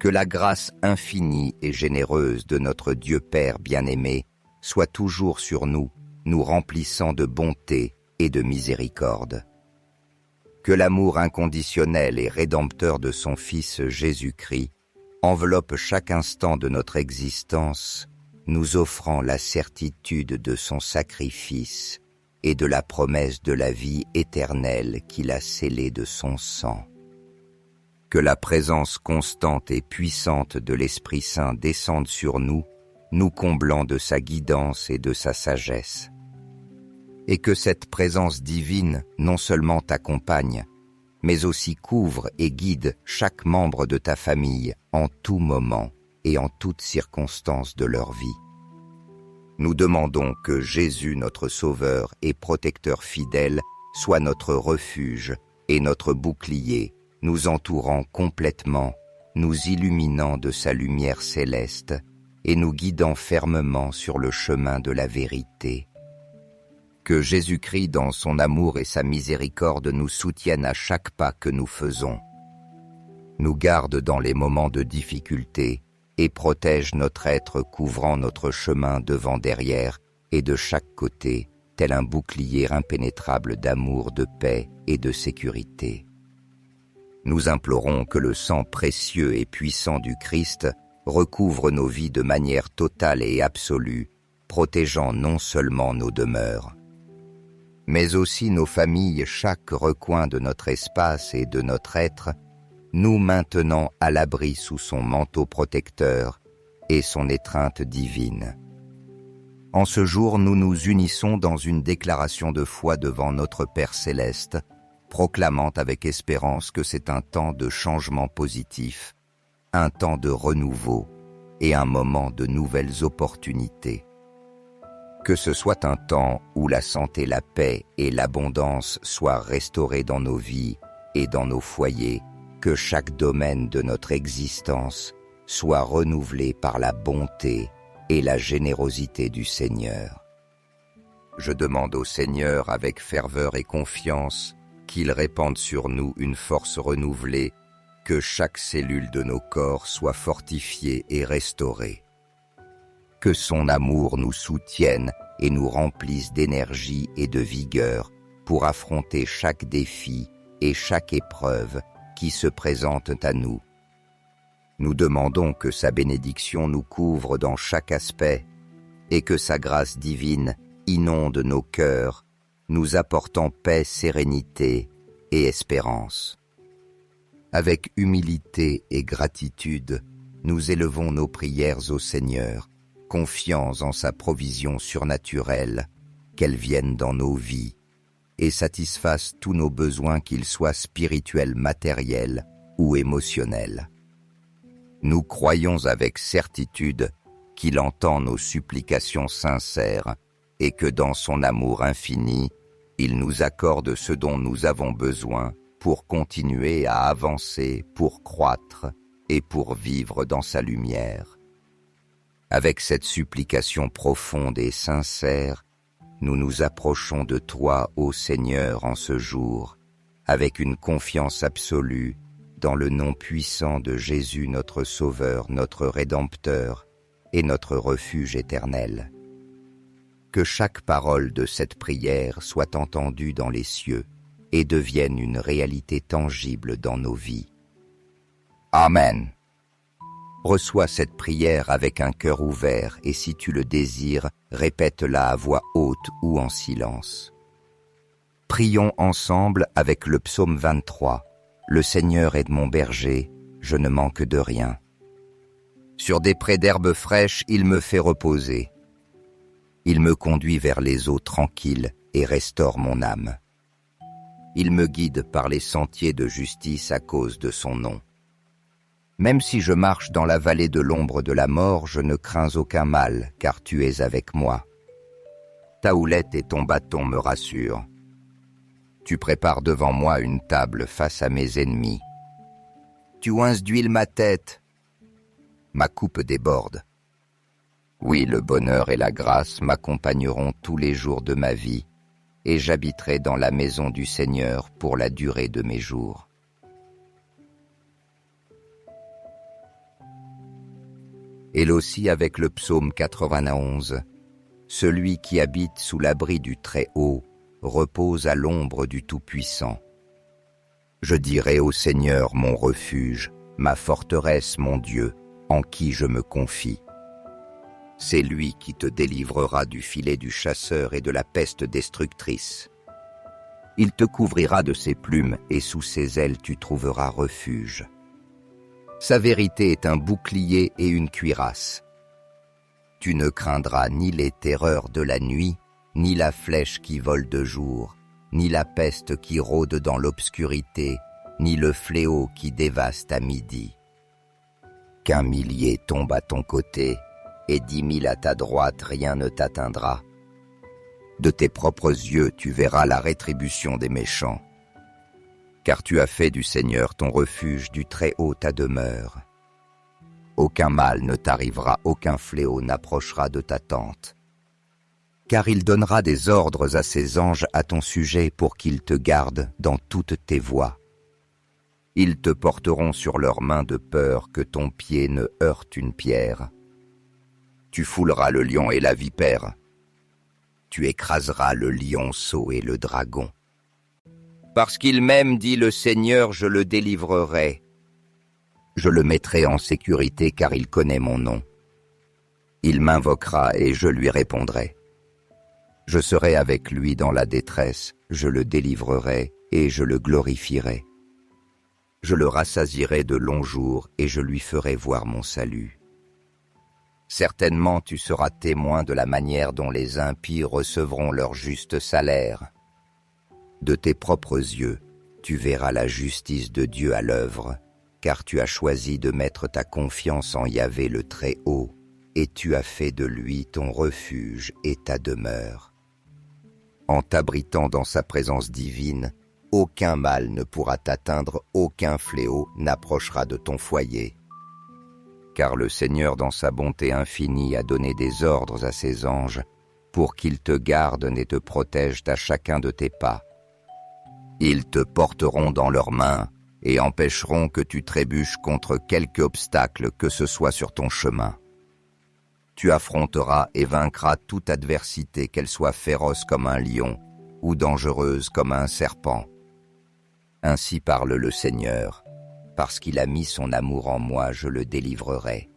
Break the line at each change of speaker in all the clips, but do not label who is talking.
Que la grâce infinie et généreuse de notre Dieu Père bien-aimé soit toujours sur nous, nous remplissant de bonté et de miséricorde. Que l'amour inconditionnel et rédempteur de son Fils Jésus-Christ enveloppe chaque instant de notre existence, nous offrant la certitude de son sacrifice et de la promesse de la vie éternelle qu'il a scellée de son sang. Que la présence constante et puissante de l'Esprit Saint descende sur nous, nous comblant de sa guidance et de sa sagesse. Et que cette présence divine non seulement t'accompagne, mais aussi couvre et guide chaque membre de ta famille en tout moment et en toutes circonstances de leur vie. Nous demandons que Jésus, notre Sauveur et protecteur fidèle, soit notre refuge et notre bouclier, nous entourant complètement, nous illuminant de sa lumière céleste et nous guidant fermement sur le chemin de la vérité. Que Jésus-Christ, dans son amour et sa miséricorde, nous soutienne à chaque pas que nous faisons, nous garde dans les moments de difficulté et protège notre être couvrant notre chemin devant, derrière et de chaque côté, tel un bouclier impénétrable d'amour, de paix et de sécurité. Nous implorons que le sang précieux et puissant du Christ recouvre nos vies de manière totale et absolue, protégeant non seulement nos demeures, mais aussi nos familles, chaque recoin de notre espace et de notre être, nous maintenant à l'abri sous son manteau protecteur et son étreinte divine. En ce jour, nous nous unissons dans une déclaration de foi devant notre Père céleste, proclamant avec espérance que c'est un temps de changement positif, un temps de renouveau et un moment de nouvelles opportunités. Que ce soit un temps où la santé, la paix et l'abondance soient restaurées dans nos vies et dans nos foyers, que chaque domaine de notre existence soit renouvelé par la bonté et la générosité du Seigneur. Je demande au Seigneur avec ferveur et confiance qu'il répande sur nous une force renouvelée, que chaque cellule de nos corps soit fortifiée et restaurée. Que son amour nous soutienne et nous remplisse d'énergie et de vigueur pour affronter chaque défi et chaque épreuve qui se présentent à nous. Nous demandons que sa bénédiction nous couvre dans chaque aspect et que sa grâce divine inonde nos cœurs, nous apportant paix, sérénité et espérance. Avec humilité et gratitude, nous élevons nos prières au Seigneur, confiants en sa provision surnaturelle, qu'elle vienne dans nos vies et satisfasse tous nos besoins, qu'ils soient spirituels, matériels ou émotionnels. Nous croyons avec certitude qu'il entend nos supplications sincères et que dans son amour infini, il nous accorde ce dont nous avons besoin pour continuer à avancer, pour croître et pour vivre dans sa lumière. Avec cette supplication profonde et sincère, nous nous approchons de toi, ô Seigneur, en ce jour, avec une confiance absolue dans le nom puissant de Jésus, notre Sauveur, notre Rédempteur et notre refuge éternel. Que chaque parole de cette prière soit entendue dans les cieux et devienne une réalité tangible dans nos vies. Amen. Reçois cette prière avec un cœur ouvert et si tu le désires, répète-la à voix haute ou en silence. Prions ensemble avec le psaume 23. Le Seigneur est mon berger, je ne manque de rien. Sur des prés d'herbes fraîches, il me fait reposer. Il me conduit vers les eaux tranquilles et restaure mon âme. Il me guide par les sentiers de justice à cause de son nom. Même si je marche dans la vallée de l'ombre de la mort, je ne crains aucun mal, car tu es avec moi. Ta houlette et ton bâton me rassurent. Tu prépares devant moi une table face à mes ennemis. Tu oinces d'huile ma tête. Ma coupe déborde. Oui, le bonheur et la grâce m'accompagneront tous les jours de ma vie, et j'habiterai dans la maison du Seigneur pour la durée de mes jours. Elle aussi avec le psaume 91. Celui qui habite sous l'abri du Très-Haut repose à l'ombre du Tout-Puissant. Je dirai au Seigneur mon refuge, ma forteresse, mon Dieu, en qui je me confie. C'est lui qui te délivrera du filet du chasseur et de la peste destructrice. Il te couvrira de ses plumes et sous ses ailes tu trouveras refuge. Sa vérité est un bouclier et une cuirasse. Tu ne craindras ni les terreurs de la nuit, ni la flèche qui vole de jour, ni la peste qui rôde dans l'obscurité, ni le fléau qui dévaste à midi. Qu'un millier tombe à ton côté, et 10 000 à ta droite, rien ne t'atteindra. De tes propres yeux, tu verras la rétribution des méchants. Car tu as fait du Seigneur ton refuge, du Très-Haut ta demeure. Aucun mal ne t'arrivera, aucun fléau n'approchera de ta tente. Car il donnera des ordres à ses anges à ton sujet pour qu'ils te gardent dans toutes tes voies. Ils te porteront sur leurs mains de peur que ton pied ne heurte une pierre. Tu fouleras le lion et la vipère. Tu écraseras le lionceau et le dragon. Parce qu'il m'aime, dit le Seigneur, je le délivrerai. Je le mettrai en sécurité car il connaît mon nom. Il m'invoquera et je lui répondrai. Je serai avec lui dans la détresse, je le délivrerai et je le glorifierai. Je le rassasierai de longs jours et je lui ferai voir mon salut. Certainement tu seras témoin de la manière dont les impies recevront leur juste salaire. De tes propres yeux, tu verras la justice de Dieu à l'œuvre, car tu as choisi de mettre ta confiance en Yahvé le Très-Haut, et tu as fait de lui ton refuge et ta demeure. En t'abritant dans sa présence divine, aucun mal ne pourra t'atteindre, aucun fléau n'approchera de ton foyer. Car le Seigneur dans sa bonté infinie a donné des ordres à ses anges pour qu'ils te gardent et te protègent à chacun de tes pas. Ils te porteront dans leurs mains et empêcheront que tu trébuches contre quelque obstacle que ce soit sur ton chemin. Tu affronteras et vaincras toute adversité, qu'elle soit féroce comme un lion ou dangereuse comme un serpent. Ainsi parle le Seigneur. Parce qu'il a mis son amour en moi, je le délivrerai.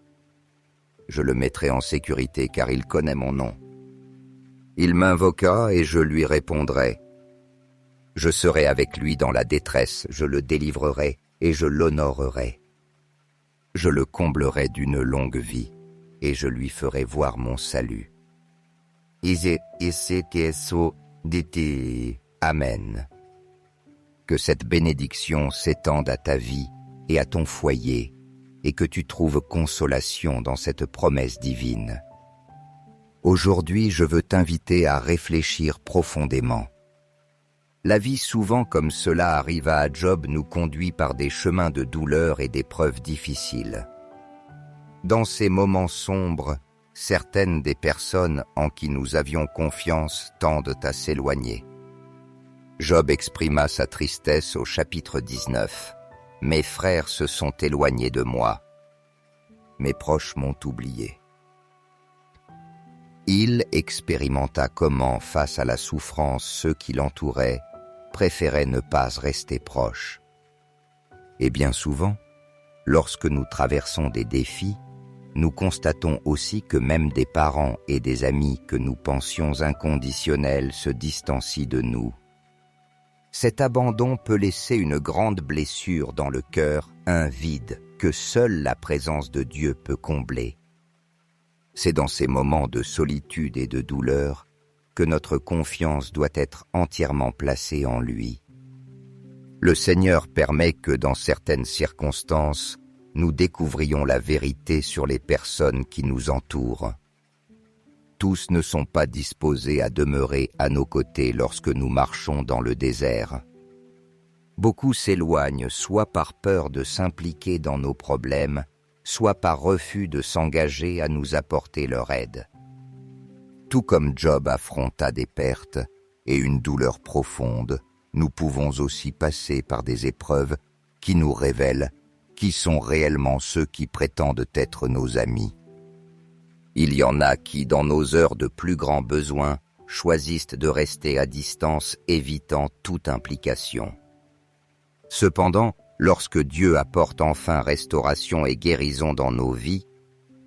Je le mettrai en sécurité car il connaît mon nom. Il m'invoqua et je lui répondrai. Je serai avec lui dans la détresse, je le délivrerai et je l'honorerai. Je le comblerai d'une longue vie et je lui ferai voir mon salut. Amen. Que cette bénédiction s'étende à ta vie et à ton foyer, et que tu trouves consolation dans cette promesse divine. Aujourd'hui, je veux t'inviter à réfléchir profondément. La vie souvent comme cela arriva à Job nous conduit par des chemins de douleur et d'épreuves difficiles. Dans ces moments sombres, certaines des personnes en qui nous avions confiance tendent à s'éloigner. Job exprima sa tristesse au chapitre 19. « Mes frères se sont éloignés de moi. Mes proches m'ont oublié. » Il expérimenta comment, face à la souffrance, ceux qui l'entouraient préféraient ne pas rester proches. Et bien souvent, lorsque nous traversons des défis, nous constatons aussi que même des parents et des amis que nous pensions inconditionnels se distancient de nous. Cet abandon peut laisser une grande blessure dans le cœur, un vide que seule la présence de Dieu peut combler. C'est dans ces moments de solitude et de douleur que notre confiance doit être entièrement placée en lui. Le Seigneur permet que dans certaines circonstances, nous découvrions la vérité sur les personnes qui nous entourent. Tous ne sont pas disposés à demeurer à nos côtés lorsque nous marchons dans le désert. Beaucoup s'éloignent soit par peur de s'impliquer dans nos problèmes, soit par refus de s'engager à nous apporter leur aide. Tout comme Job affronta des pertes et une douleur profonde, nous pouvons aussi passer par des épreuves qui nous révèlent qui sont réellement ceux qui prétendent être nos amis. Il y en a qui, dans nos heures de plus grands besoins, choisissent de rester à distance, évitant toute implication. Cependant, lorsque Dieu apporte enfin restauration et guérison dans nos vies,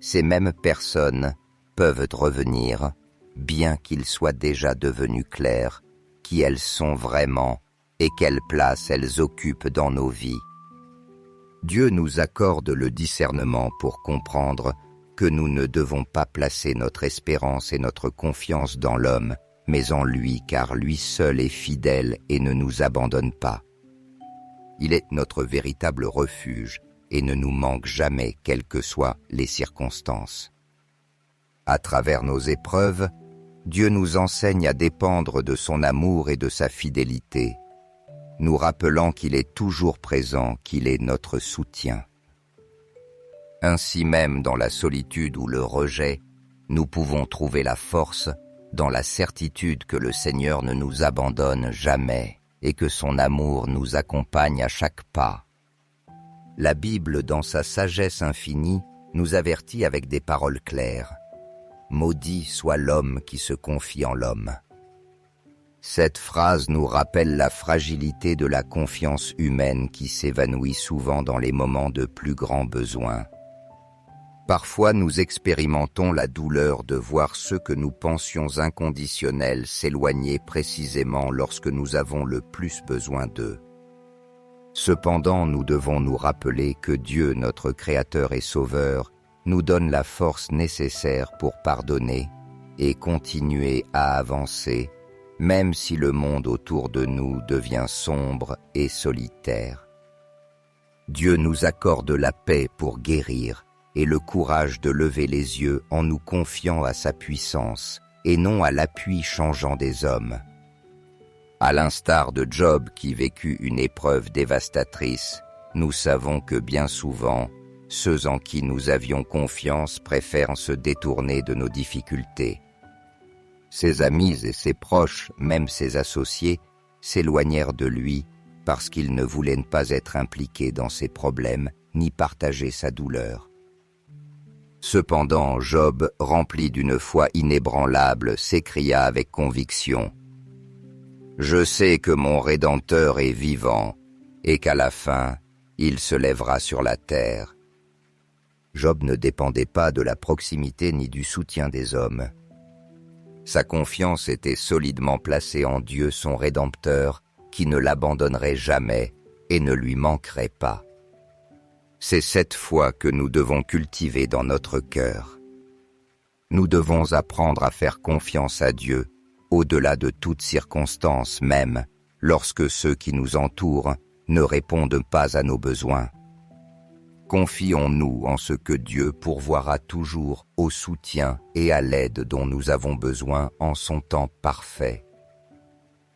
ces mêmes personnes peuvent revenir, bien qu'il soit déjà devenu clair qui elles sont vraiment et quelle place elles occupent dans nos vies. Dieu nous accorde le discernement pour comprendre que nous ne devons pas placer notre espérance et notre confiance dans l'homme, mais en lui, car lui seul est fidèle et ne nous abandonne pas. Il est notre véritable refuge et ne nous manque jamais, quelles que soient les circonstances. À travers nos épreuves, Dieu nous enseigne à dépendre de son amour et de sa fidélité, nous rappelant qu'il est toujours présent, qu'il est notre soutien. Ainsi même, dans la solitude ou le rejet, nous pouvons trouver la force dans la certitude que le Seigneur ne nous abandonne jamais et que son amour nous accompagne à chaque pas. La Bible, dans sa sagesse infinie, nous avertit avec des paroles claires. « Maudit soit l'homme qui se confie en l'homme ». Cette phrase nous rappelle la fragilité de la confiance humaine qui s'évanouit souvent dans les moments de plus grand besoin. Parfois nous expérimentons la douleur de voir ceux que nous pensions inconditionnels s'éloigner précisément lorsque nous avons le plus besoin d'eux. Cependant, nous devons nous rappeler que Dieu, notre Créateur et Sauveur, nous donne la force nécessaire pour pardonner et continuer à avancer, même si le monde autour de nous devient sombre et solitaire. Dieu nous accorde la paix pour guérir et le courage de lever les yeux en nous confiant à sa puissance et non à l'appui changeant des hommes. À l'instar de Job qui vécut une épreuve dévastatrice, nous savons que bien souvent, ceux en qui nous avions confiance préfèrent se détourner de nos difficultés. Ses amis et ses proches, même ses associés, s'éloignèrent de lui parce qu'ils ne voulaient pas être impliqués dans ses problèmes ni partager sa douleur. Cependant, Job, rempli d'une foi inébranlable, s'écria avec conviction « Je sais que mon Rédempteur est vivant et qu'à la fin, il se lèvera sur la terre. » Job ne dépendait pas de la proximité ni du soutien des hommes. Sa confiance était solidement placée en Dieu, son Rédempteur, qui ne l'abandonnerait jamais et ne lui manquerait pas. C'est cette foi que nous devons cultiver dans notre cœur. Nous devons apprendre à faire confiance à Dieu, au-delà de toute circonstance, même lorsque ceux qui nous entourent ne répondent pas à nos besoins. Confions-nous en ce que Dieu pourvoira toujours au soutien et à l'aide dont nous avons besoin en son temps parfait.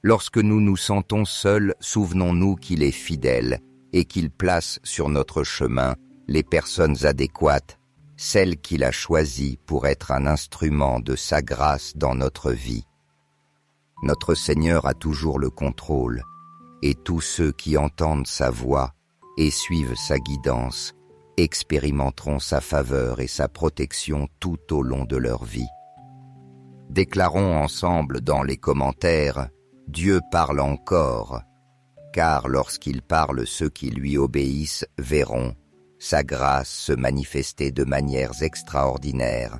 Lorsque nous nous sentons seuls, souvenons-nous qu'il est fidèle et qu'il place sur notre chemin les personnes adéquates, celles qu'il a choisies pour être un instrument de sa grâce dans notre vie. Notre Seigneur a toujours le contrôle, et tous ceux qui entendent sa voix et suivent sa guidance expérimenteront sa faveur et sa protection tout au long de leur vie. Déclarons ensemble dans les commentaires « Dieu parle encore », car lorsqu'il parle, ceux qui lui obéissent verront sa grâce se manifester de manières extraordinaires.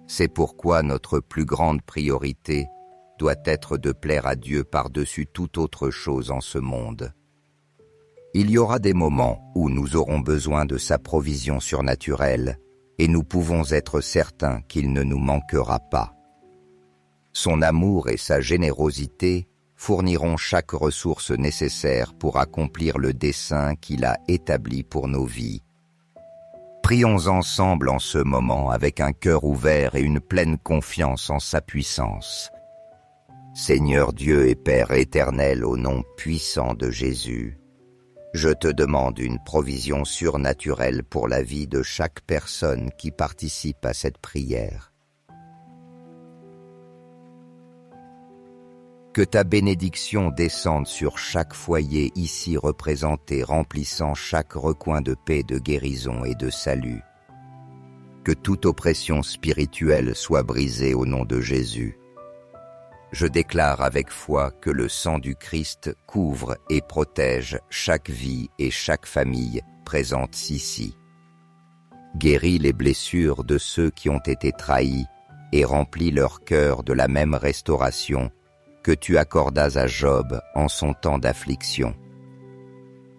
C'est pourquoi notre plus grande priorité doit être de plaire à Dieu par-dessus toute autre chose en ce monde. Il y aura des moments où nous aurons besoin de sa provision surnaturelle et nous pouvons être certains qu'il ne nous manquera pas. Son amour et sa générosité fourniront chaque ressource nécessaire pour accomplir le dessein qu'il a établi pour nos vies. Prions ensemble en ce moment avec un cœur ouvert et une pleine confiance en sa puissance. Seigneur Dieu et Père éternel, au nom puissant de Jésus, je te demande une provision surnaturelle pour la vie de chaque personne qui participe à cette prière. Que ta bénédiction descende sur chaque foyer ici représenté, remplissant chaque recoin de paix, de guérison et de salut. Que toute oppression spirituelle soit brisée au nom de Jésus. Je déclare avec foi que le sang du Christ couvre et protège chaque vie et chaque famille présente ici. Guéris les blessures de ceux qui ont été trahis et remplis leur cœur de la même restauration que tu accordas à Job en son temps d'affliction.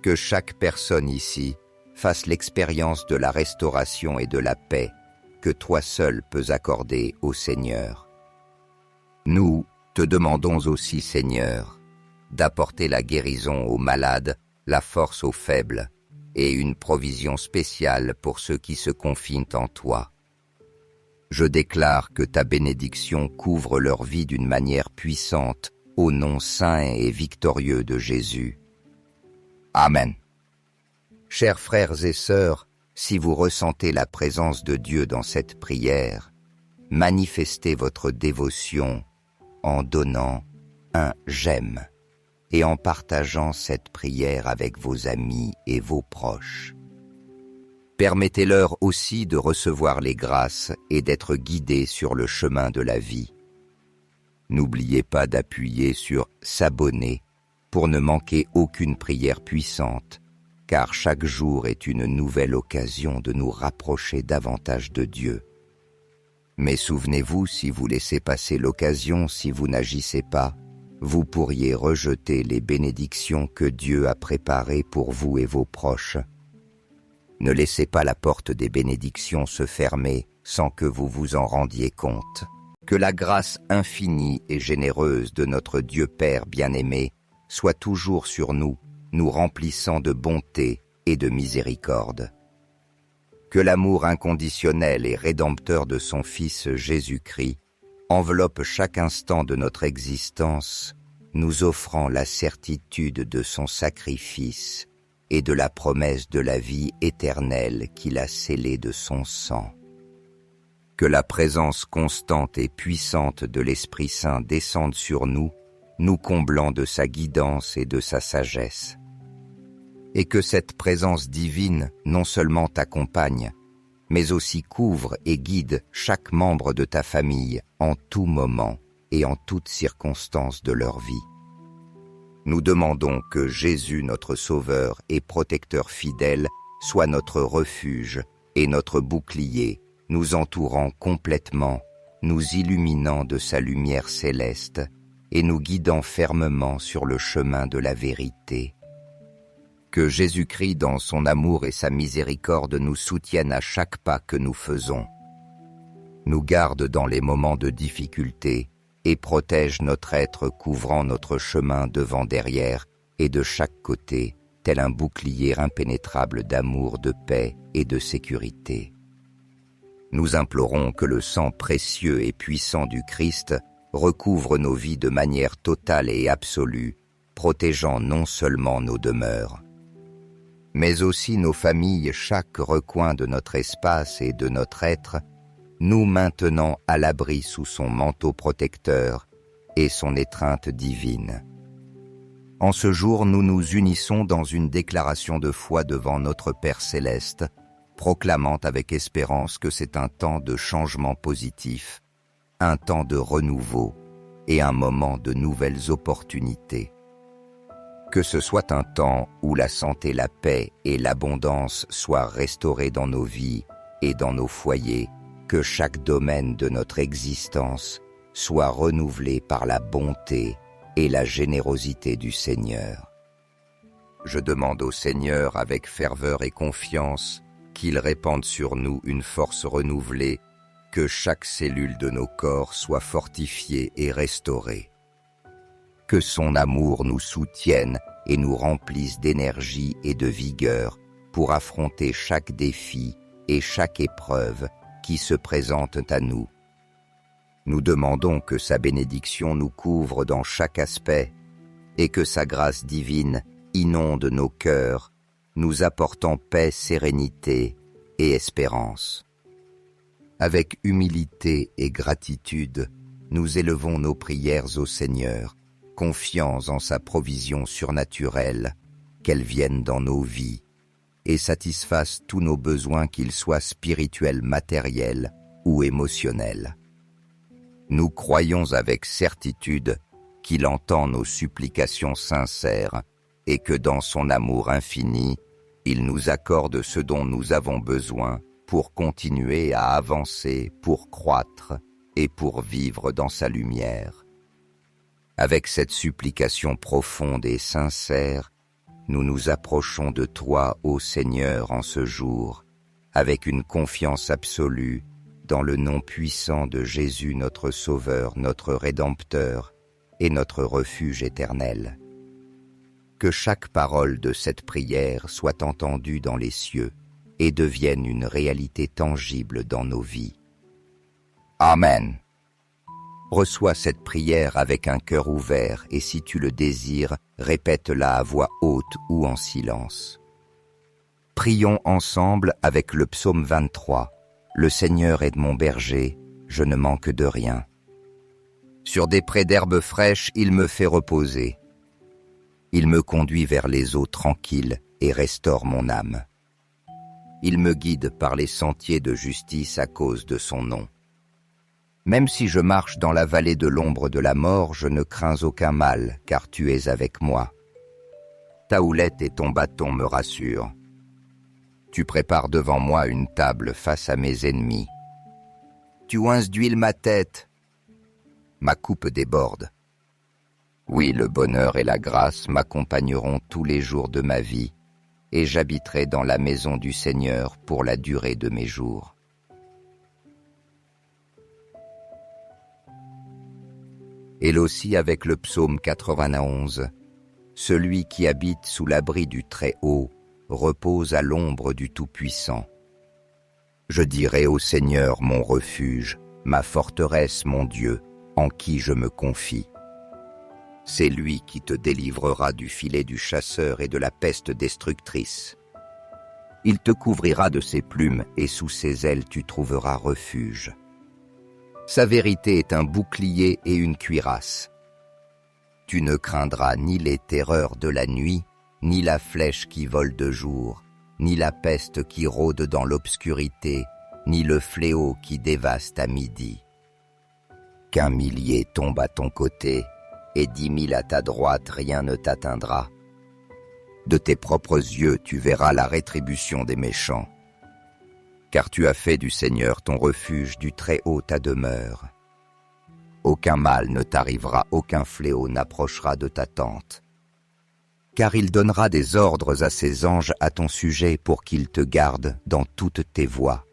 Que chaque personne ici fasse l'expérience de la restauration et de la paix que toi seul peux accorder au Seigneur. Nous te demandons aussi, Seigneur, d'apporter la guérison aux malades, la force aux faibles, et une provision spéciale pour ceux qui se confinent en toi. Je déclare que ta bénédiction couvre leur vie d'une manière puissante, au nom saint et victorieux de Jésus. Amen. Chers frères et sœurs, si vous ressentez la présence de Dieu dans cette prière, manifestez votre dévotion en donnant un « j'aime » et en partageant cette prière avec vos amis et vos proches. Permettez-leur aussi de recevoir les grâces et d'être guidés sur le chemin de la vie. N'oubliez pas d'appuyer sur « s'abonner » pour ne manquer aucune prière puissante, car chaque jour est une nouvelle occasion de nous rapprocher davantage de Dieu. Mais souvenez-vous, si vous laissez passer l'occasion, si vous n'agissez pas, vous pourriez rejeter les bénédictions que Dieu a préparées pour vous et vos proches. Ne laissez pas la porte des bénédictions se fermer sans que vous vous en rendiez compte. Que la grâce infinie et généreuse de notre Dieu Père bien-aimé soit toujours sur nous, nous remplissant de bonté et de miséricorde. Que l'amour inconditionnel et rédempteur de son Fils Jésus-Christ enveloppe chaque instant de notre existence, nous offrant la certitude de son sacrifice et de la promesse de la vie éternelle qu'il a scellée de son sang. Que la présence constante et puissante de l'Esprit Saint descende sur nous, nous comblant de sa guidance et de sa sagesse. Et que cette présence divine non seulement t'accompagne, mais aussi couvre et guide chaque membre de ta famille en tout moment et en toutes circonstances de leur vie. Nous demandons que Jésus, notre Sauveur et protecteur fidèle, soit notre refuge et notre bouclier, nous entourant complètement, nous illuminant de sa lumière céleste et nous guidant fermement sur le chemin de la vérité. Que Jésus-Christ, dans son amour et sa miséricorde, nous soutienne à chaque pas que nous faisons, nous garde dans les moments de difficulté et protège notre être couvrant notre chemin devant, derrière et de chaque côté, tel un bouclier impénétrable d'amour, de paix et de sécurité. Nous implorons que le sang précieux et puissant du Christ recouvre nos vies de manière totale et absolue, protégeant non seulement nos demeures, mais aussi nos familles, chaque recoin de notre espace et de notre être, nous maintenant à l'abri sous son manteau protecteur et son étreinte divine. En ce jour, nous nous unissons dans une déclaration de foi devant notre Père céleste, proclamant avec espérance que c'est un temps de changement positif, un temps de renouveau et un moment de nouvelles opportunités. Que ce soit un temps où la santé, la paix et l'abondance soient restaurées dans nos vies et dans nos foyers, que chaque domaine de notre existence soit renouvelé par la bonté et la générosité du Seigneur. Je demande au Seigneur avec ferveur et confiance qu'il répande sur nous une force renouvelée, que chaque cellule de nos corps soit fortifiée et restaurée. Que son amour nous soutienne et nous remplisse d'énergie et de vigueur pour affronter chaque défi et chaque épreuve qui se présentent à nous. Nous demandons que sa bénédiction nous couvre dans chaque aspect et que sa grâce divine inonde nos cœurs, nous apportant paix, sérénité et espérance. Avec humilité et gratitude, nous élevons nos prières au Seigneur, confiants en sa provision surnaturelle, qu'elle vienne dans nos vies. et satisfasse tous nos besoins, qu'ils soient spirituels, matériels ou émotionnels. Nous croyons avec certitude qu'il entend nos supplications sincères et que dans son amour infini, il nous accorde ce dont nous avons besoin pour continuer à avancer, pour croître et pour vivre dans sa lumière. Avec cette supplication profonde et sincère, nous nous approchons de toi, ô Seigneur, en ce jour, avec une confiance absolue dans le nom puissant de Jésus, notre Sauveur, notre Rédempteur et notre refuge éternel. Que chaque parole de cette prière soit entendue dans les cieux et devienne une réalité tangible dans nos vies. Amen. Reçois cette prière avec un cœur ouvert et si tu le désires, répète-la à voix haute ou en silence. Prions ensemble avec le psaume 23. Le Seigneur est mon berger, je ne manque de rien. Sur des prés d'herbes fraîches, il me fait reposer. Il me conduit vers les eaux tranquilles et restaure mon âme. Il me guide par les sentiers de justice à cause de son nom. Même si je marche dans la vallée de l'ombre de la mort, je ne crains aucun mal, car tu es avec moi. Ta houlette et ton bâton me rassurent. Tu prépares devant moi une table face à mes ennemis. Tu oinces d'huile ma tête. Ma coupe déborde. Oui, le bonheur et la grâce m'accompagneront tous les jours de ma vie, et j'habiterai dans la maison du Seigneur pour la durée de mes jours. Et aussi avec le psaume 91, celui qui habite sous l'abri du Très-Haut repose à l'ombre du Tout-Puissant. Je dirai au Seigneur mon refuge, ma forteresse, mon Dieu, en qui je me confie. C'est lui qui te délivrera du filet du chasseur et de la peste destructrice. Il te couvrira de ses plumes et sous ses ailes tu trouveras refuge. Sa vérité est un bouclier et une cuirasse. Tu ne craindras ni les terreurs de la nuit, ni la flèche qui vole de jour, ni la peste qui rôde dans l'obscurité, ni le fléau qui dévaste à midi. Qu'un millier tombe à ton côté, et 10 000 à ta droite, rien ne t'atteindra. De tes propres yeux, tu verras la rétribution des méchants. Car tu as fait du Seigneur ton refuge, du Très-Haut ta demeure. Aucun mal ne t'arrivera, aucun fléau n'approchera de ta tente. Car il donnera des ordres à ses anges à ton sujet pour qu'ils te gardent dans toutes tes voies.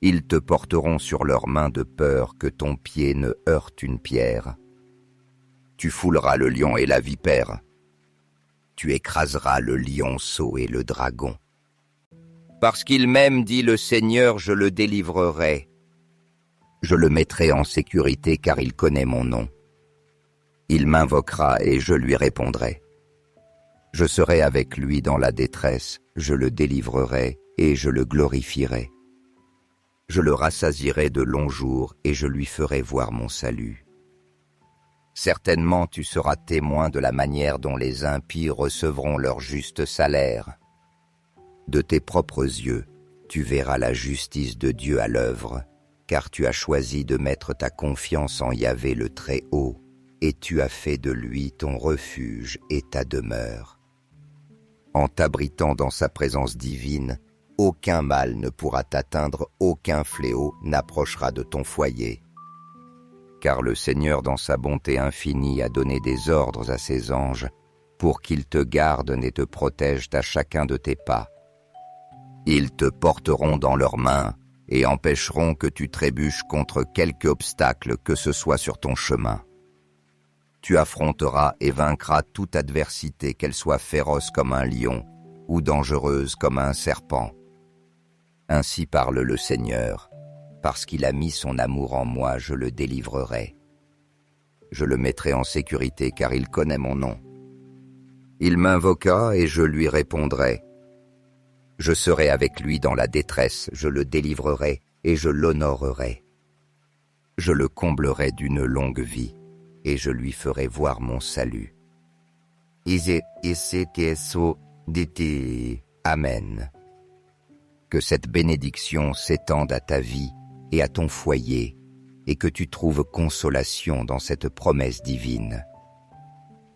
Ils te porteront sur leurs mains de peur que ton pied ne heurte une pierre. Tu fouleras le lion et la vipère. Tu écraseras le lionceau et le dragon. Parce qu'il m'aime, dit le Seigneur, je le délivrerai. Je le mettrai en sécurité car il connaît mon nom. Il m'invoquera et je lui répondrai. Je serai avec lui dans la détresse, je le délivrerai et je le glorifierai. Je le rassasierai de longs jours et je lui ferai voir mon salut. Certainement tu seras témoin de la manière dont les impies recevront leur juste salaire. De tes propres yeux, tu verras la justice de Dieu à l'œuvre, car tu as choisi de mettre ta confiance en Yahvé le Très-Haut, et tu as fait de lui ton refuge et ta demeure. En t'abritant dans sa présence divine, aucun mal ne pourra t'atteindre, aucun fléau n'approchera de ton foyer. Car le Seigneur dans sa bonté infinie a donné des ordres à ses anges pour qu'ils te gardent et te protègent à chacun de tes pas. Ils te porteront dans leurs mains et empêcheront que tu trébuches contre quelque obstacle que ce soit sur ton chemin. Tu affronteras et vaincras toute adversité, qu'elle soit féroce comme un lion ou dangereuse comme un serpent. Ainsi parle le Seigneur, parce qu'il a mis son amour en moi, je le délivrerai. Je le mettrai en sécurité car il connaît mon nom. Il m'invoqua et je lui répondrai. Je serai avec lui dans la détresse, je le délivrerai et je l'honorerai. Je le comblerai d'une longue vie et je lui ferai voir mon salut. Ise keso diti Amen. Que cette bénédiction s'étende à ta vie et à ton foyer, et que tu trouves consolation dans cette promesse divine.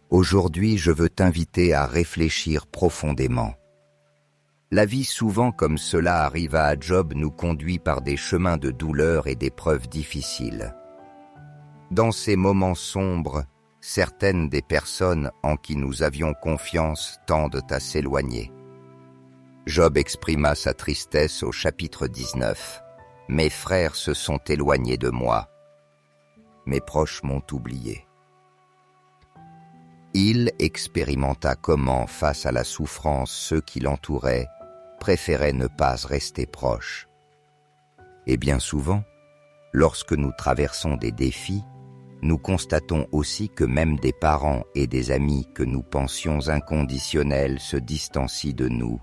Aujourd'hui, je veux t'inviter à réfléchir profondément. La vie, souvent comme cela arriva à Job, nous conduit par des chemins de douleur et d'épreuves difficiles. Dans ces moments sombres, certaines des personnes en qui nous avions confiance tendent à s'éloigner. Job exprima sa tristesse au chapitre 19. « Mes frères se sont éloignés de moi. Mes proches m'ont oublié. » Il expérimenta comment, face à la souffrance, ceux qui l'entouraient préféraient ne pas rester proches. Et bien souvent, lorsque nous traversons des défis, nous constatons aussi que même des parents et des amis que nous pensions inconditionnels se distancient de nous.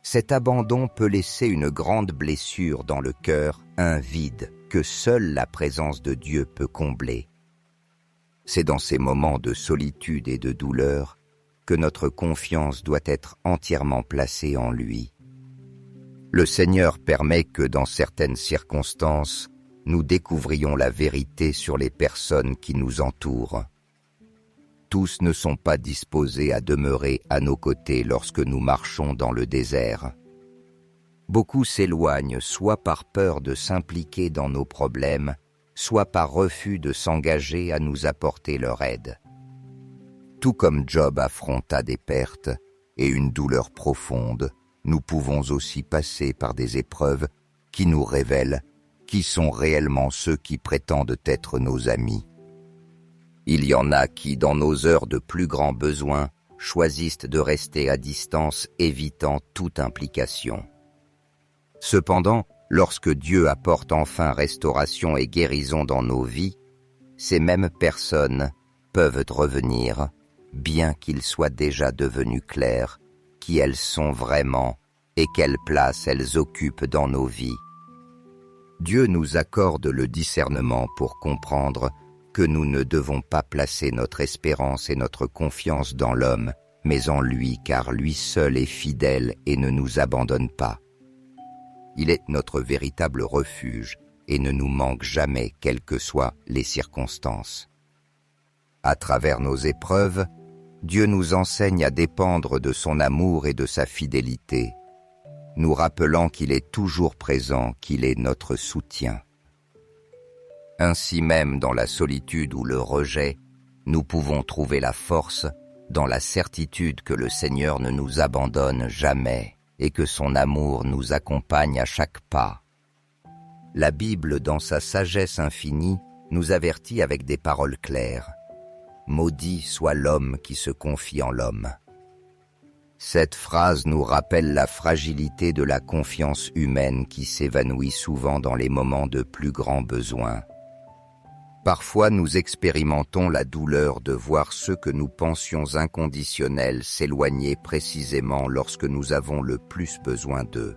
Cet abandon peut laisser une grande blessure dans le cœur, un vide que seule la présence de Dieu peut combler. C'est dans ces moments de solitude et de douleur que notre confiance doit être entièrement placée en lui. Le Seigneur permet que dans certaines circonstances, nous découvrions la vérité sur les personnes qui nous entourent. Tous ne sont pas disposés à demeurer à nos côtés lorsque nous marchons dans le désert. Beaucoup s'éloignent soit par peur de s'impliquer dans nos problèmes, soit par refus de s'engager à nous apporter leur aide. Tout comme Job affronta des pertes et une douleur profonde, nous pouvons aussi passer par des épreuves qui nous révèlent qui sont réellement ceux qui prétendent être nos amis. Il y en a qui, dans nos heures de plus grand besoin, choisissent de rester à distance, évitant toute implication. Cependant, lorsque Dieu apporte enfin restauration et guérison dans nos vies, ces mêmes personnes peuvent revenir, bien qu'il soit déjà devenu clair qui elles sont vraiment et quelle place elles occupent dans nos vies. Dieu nous accorde le discernement pour comprendre que nous ne devons pas placer notre espérance et notre confiance dans l'homme, mais en lui, car lui seul est fidèle et ne nous abandonne pas. Il est notre véritable refuge et ne nous manque jamais, quelles que soient les circonstances. À travers nos épreuves, Dieu nous enseigne à dépendre de son amour et de sa fidélité, nous rappelant qu'il est toujours présent, qu'il est notre soutien. Ainsi même, dans la solitude ou le rejet, nous pouvons trouver la force dans la certitude que le Seigneur ne nous abandonne jamais et que son amour nous accompagne à chaque pas. La Bible, dans sa sagesse infinie, nous avertit avec des paroles claires. « Maudit soit l'homme qui se confie en l'homme ». Cette phrase nous rappelle la fragilité de la confiance humaine qui s'évanouit souvent dans les moments de plus grand besoin. Parfois, nous expérimentons la douleur de voir ceux que nous pensions inconditionnels s'éloigner précisément lorsque nous avons le plus besoin d'eux.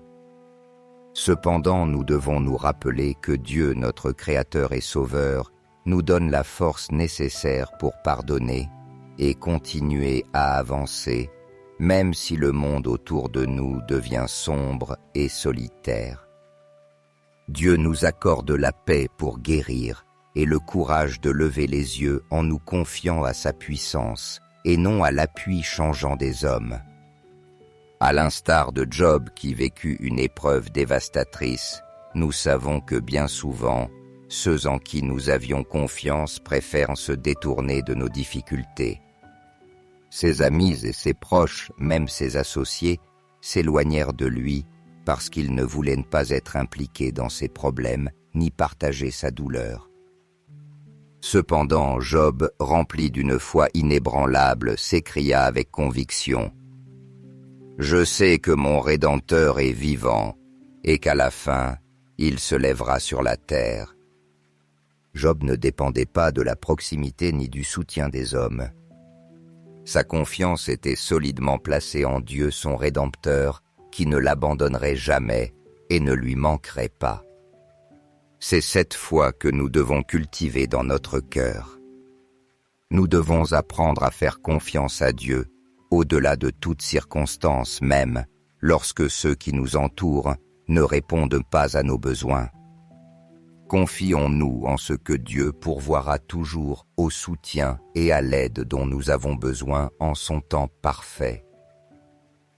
Cependant, nous devons nous rappeler que Dieu, notre Créateur et Sauveur, nous donne la force nécessaire pour pardonner et continuer à avancer, même si le monde autour de nous devient sombre et solitaire. Dieu nous accorde la paix pour guérir et le courage de lever les yeux en nous confiant à sa puissance et non à l'appui changeant des hommes. À l'instar de Job qui vécut une épreuve dévastatrice, nous savons que bien souvent, ceux en qui nous avions confiance préfèrent se détourner de nos difficultés. Ses amis et ses proches, même ses associés, s'éloignèrent de lui parce qu'ils ne voulaient pas être impliqués dans ses problèmes ni partager sa douleur. Cependant, Job, rempli d'une foi inébranlable, s'écria avec conviction « Je sais que mon Rédempteur est vivant et qu'à la fin, il se lèvera sur la terre. » Job ne dépendait pas de la proximité ni du soutien des hommes. Sa confiance était solidement placée en Dieu, son Rédempteur, qui ne l'abandonnerait jamais et ne lui manquerait pas. C'est cette foi que nous devons cultiver dans notre cœur. Nous devons apprendre à faire confiance à Dieu, au-delà de toute circonstance, même lorsque ceux qui nous entourent ne répondent pas à nos besoins. Confions-nous en ce que Dieu pourvoira toujours au soutien et à l'aide dont nous avons besoin en son temps parfait.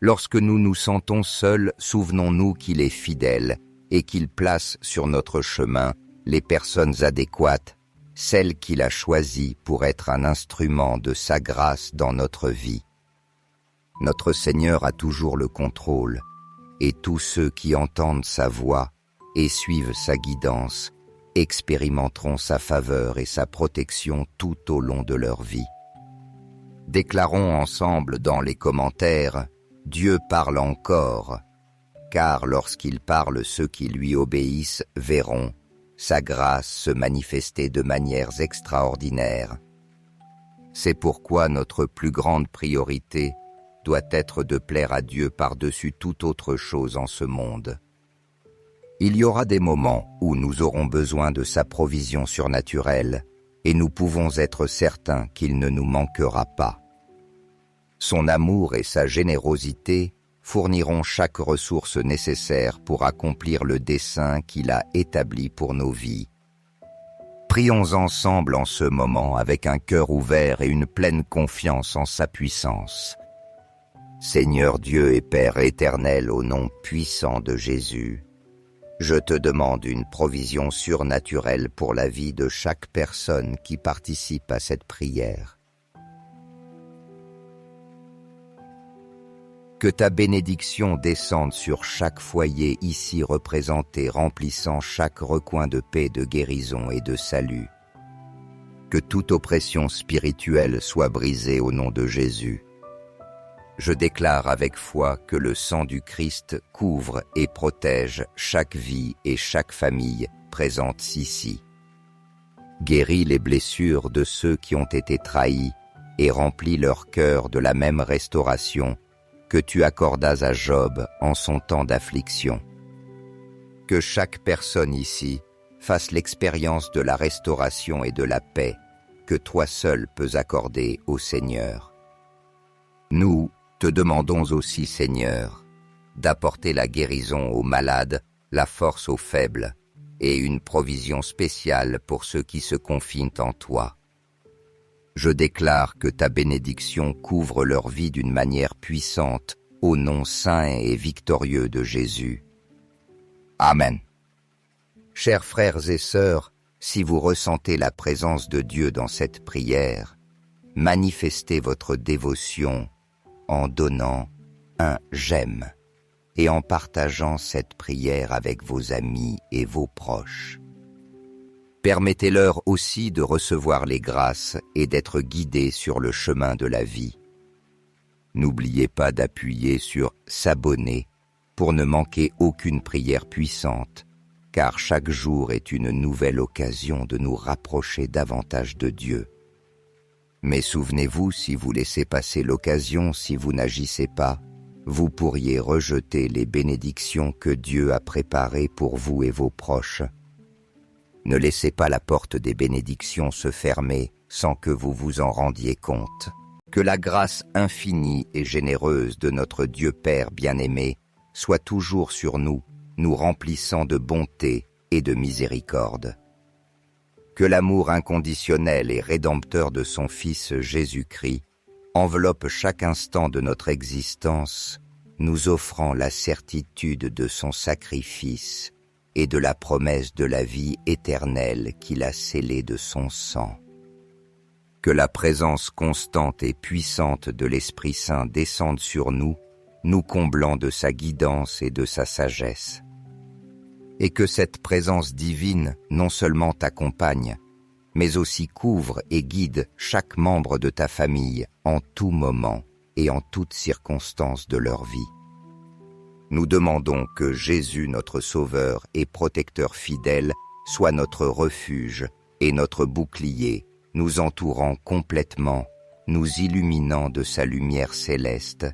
Lorsque nous nous sentons seuls, souvenons-nous qu'il est fidèle et qu'il place sur notre chemin les personnes adéquates, celles qu'il a choisies pour être un instrument de sa grâce dans notre vie. Notre Seigneur a toujours le contrôle, et tous ceux qui entendent sa voix et suivent sa guidance expérimenteront sa faveur et sa protection tout au long de leur vie. Déclarons ensemble dans les commentaires « Dieu parle encore », car lorsqu'il parle, ceux qui lui obéissent verront sa grâce se manifester de manières extraordinaires. C'est pourquoi notre plus grande priorité doit être de plaire à Dieu par-dessus toute autre chose en ce monde. Il y aura des moments où nous aurons besoin de sa provision surnaturelle et nous pouvons être certains qu'il ne nous manquera pas. Son amour et sa générosité fourniront chaque ressource nécessaire pour accomplir le dessein qu'il a établi pour nos vies. Prions ensemble en ce moment avec un cœur ouvert et une pleine confiance en sa puissance. Seigneur Dieu et Père éternel, au nom puissant de Jésus, je te demande une provision surnaturelle pour la vie de chaque personne qui participe à cette prière. Que ta bénédiction descende sur chaque foyer ici représenté, remplissant chaque recoin de paix, de guérison et de salut. Que toute oppression spirituelle soit brisée au nom de Jésus. Je déclare avec foi que le sang du Christ couvre et protège chaque vie et chaque famille présente ici. Guéris les blessures de ceux qui ont été trahis et remplis leur cœur de la même restauration que tu accordas à Job en son temps d'affliction. Que chaque personne ici fasse l'expérience de la restauration et de la paix que toi seul peux accorder au Seigneur. Nous te demandons aussi, Seigneur, d'apporter la guérison aux malades, la force aux faibles et une provision spéciale pour ceux qui se confient en toi. Je déclare que ta bénédiction couvre leur vie d'une manière puissante au nom saint et victorieux de Jésus. Amen. Chers frères et sœurs, si vous ressentez la présence de Dieu dans cette prière, manifestez votre dévotion en donnant un « j'aime » et en partageant cette prière avec vos amis et vos proches. Permettez-leur aussi de recevoir les grâces et d'être guidés sur le chemin de la vie. N'oubliez pas d'appuyer sur « s'abonner » pour ne manquer aucune prière puissante, car chaque jour est une nouvelle occasion de nous rapprocher davantage de Dieu. Mais souvenez-vous, si vous laissez passer l'occasion, si vous n'agissez pas, vous pourriez rejeter les bénédictions que Dieu a préparées pour vous et vos proches. Ne laissez pas la porte des bénédictions se fermer sans que vous vous en rendiez compte. Que la grâce infinie et généreuse de notre Dieu Père bien-aimé soit toujours sur nous, nous remplissant de bonté et de miséricorde. Que l'amour inconditionnel et rédempteur de son Fils Jésus-Christ enveloppe chaque instant de notre existence, nous offrant la certitude de son sacrifice et de la promesse de la vie éternelle qu'il a scellée de son sang. Que la présence constante et puissante de l'Esprit Saint descende sur nous, nous comblant de sa guidance et de sa sagesse. Et que cette présence divine non seulement t'accompagne, mais aussi couvre et guide chaque membre de ta famille en tout moment et en toutes circonstances de leur vie. Nous demandons que Jésus, notre Sauveur et protecteur fidèle, soit notre refuge et notre bouclier, nous entourant complètement, nous illuminant de sa lumière céleste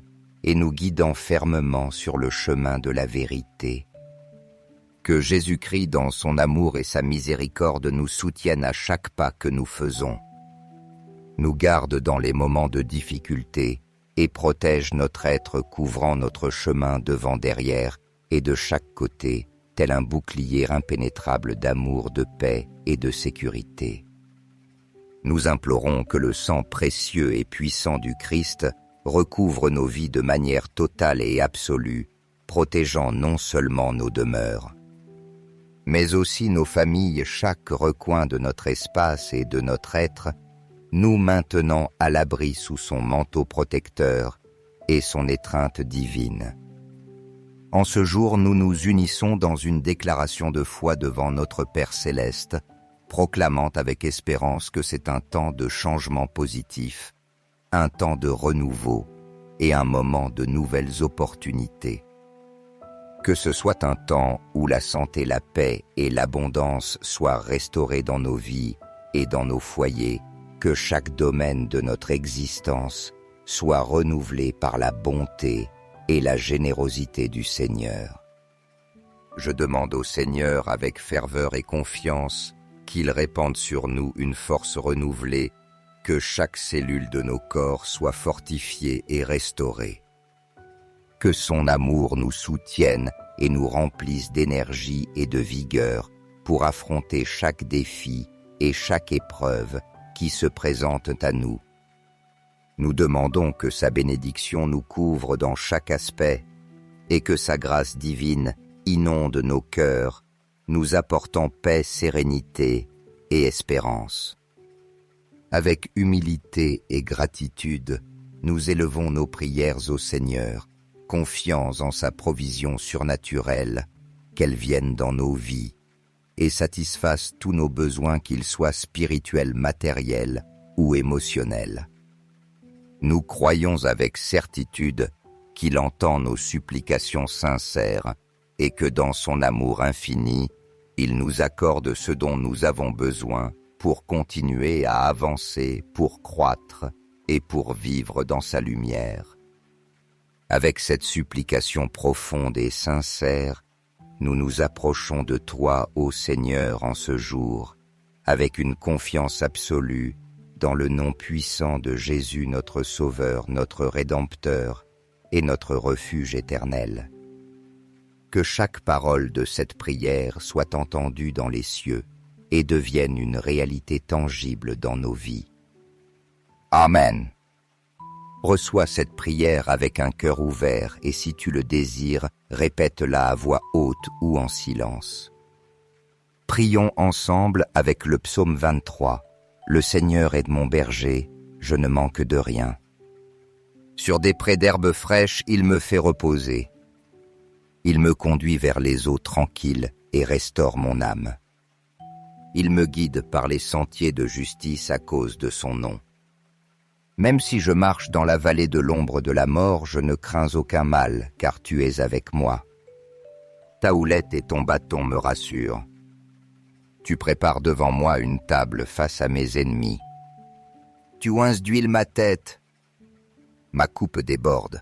et nous guidant fermement sur le chemin de la vérité. Que Jésus-Christ, dans son amour et sa miséricorde, nous soutienne à chaque pas que nous faisons, nous garde dans les moments de difficulté et protège notre être couvrant notre chemin devant derrière et de chaque côté, tel un bouclier impénétrable d'amour, de paix et de sécurité. Nous implorons que le sang précieux et puissant du Christ recouvre nos vies de manière totale et absolue, protégeant non seulement nos demeures, mais aussi nos familles, chaque recoin de notre espace et de notre être, nous maintenant à l'abri sous son manteau protecteur et son étreinte divine. En ce jour, nous nous unissons dans une déclaration de foi devant notre Père céleste, proclamant avec espérance que c'est un temps de changement positif, un temps de renouveau et un moment de nouvelles opportunités. Que ce soit un temps où la santé, la paix et l'abondance soient restaurées dans nos vies et dans nos foyers, que chaque domaine de notre existence soit renouvelé par la bonté et la générosité du Seigneur. Je demande au Seigneur avec ferveur et confiance qu'il répande sur nous une force renouvelée, que chaque cellule de nos corps soit fortifiée et restaurée. Que son amour nous soutienne et nous remplisse d'énergie et de vigueur pour affronter chaque défi et chaque épreuve qui se présentent à nous. Nous demandons que sa bénédiction nous couvre dans chaque aspect et que sa grâce divine inonde nos cœurs, nous apportant paix, sérénité et espérance. Avec humilité et gratitude, nous élevons nos prières au Seigneur, confiants en sa provision surnaturelle, qu'elle vienne dans nos vies et satisfasse tous nos besoins, qu'ils soient spirituels, matériels ou émotionnels. Nous croyons avec certitude qu'il entend nos supplications sincères et que dans son amour infini, il nous accorde ce dont nous avons besoin pour continuer à avancer, pour croître et pour vivre dans sa lumière. Avec cette supplication profonde et sincère, nous nous approchons de toi, ô Seigneur, en ce jour, avec une confiance absolue dans le nom puissant de Jésus, notre Sauveur, notre Rédempteur et notre refuge éternel. Que chaque parole de cette prière soit entendue dans les cieux et devienne une réalité tangible dans nos vies. Amen. Reçois cette prière avec un cœur ouvert et si tu le désires, répète-la à voix haute ou en silence. Prions ensemble avec le psaume 23. Le Seigneur est mon berger, je ne manque de rien. Sur des prés d'herbes fraîches, il me fait reposer. Il me conduit vers les eaux tranquilles et restaure mon âme. Il me guide par les sentiers de justice à cause de son nom. Même si je marche dans la vallée de l'ombre de la mort, je ne crains aucun mal, car tu es avec moi. Ta houlette et ton bâton me rassurent. Tu prépares devant moi une table face à mes ennemis. Tu oinces d'huile ma tête. Ma coupe déborde.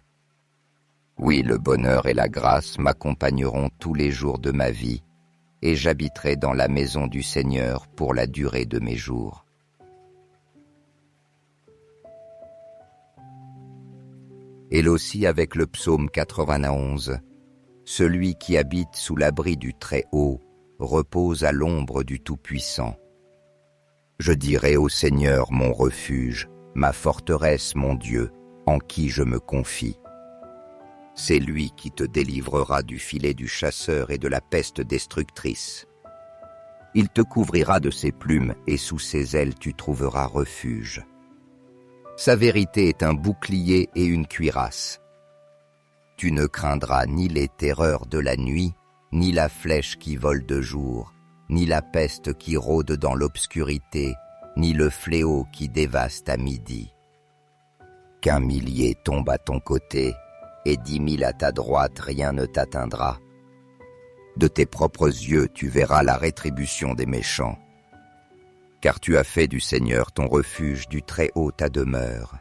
Oui, le bonheur et la grâce m'accompagneront tous les jours de ma vie, et j'habiterai dans la maison du Seigneur pour la durée de mes jours. Et aussi avec le psaume 91, celui qui habite sous l'abri du Très-Haut repose à l'ombre du Tout-Puissant. Je dirai au Seigneur mon refuge, ma forteresse, mon Dieu, en qui je me confie. C'est lui qui te délivrera du filet du chasseur et de la peste destructrice. Il te couvrira de ses plumes et sous ses ailes tu trouveras refuge. Sa vérité est un bouclier et une cuirasse. Tu ne craindras ni les terreurs de la nuit, ni la flèche qui vole de jour, ni la peste qui rôde dans l'obscurité, ni le fléau qui dévaste à midi. Qu'un millier tombe à ton côté, et 10 000 à ta droite, rien ne t'atteindra. De tes propres yeux, tu verras la rétribution des méchants. Car tu as fait du Seigneur ton refuge, du Très-Haut ta demeure.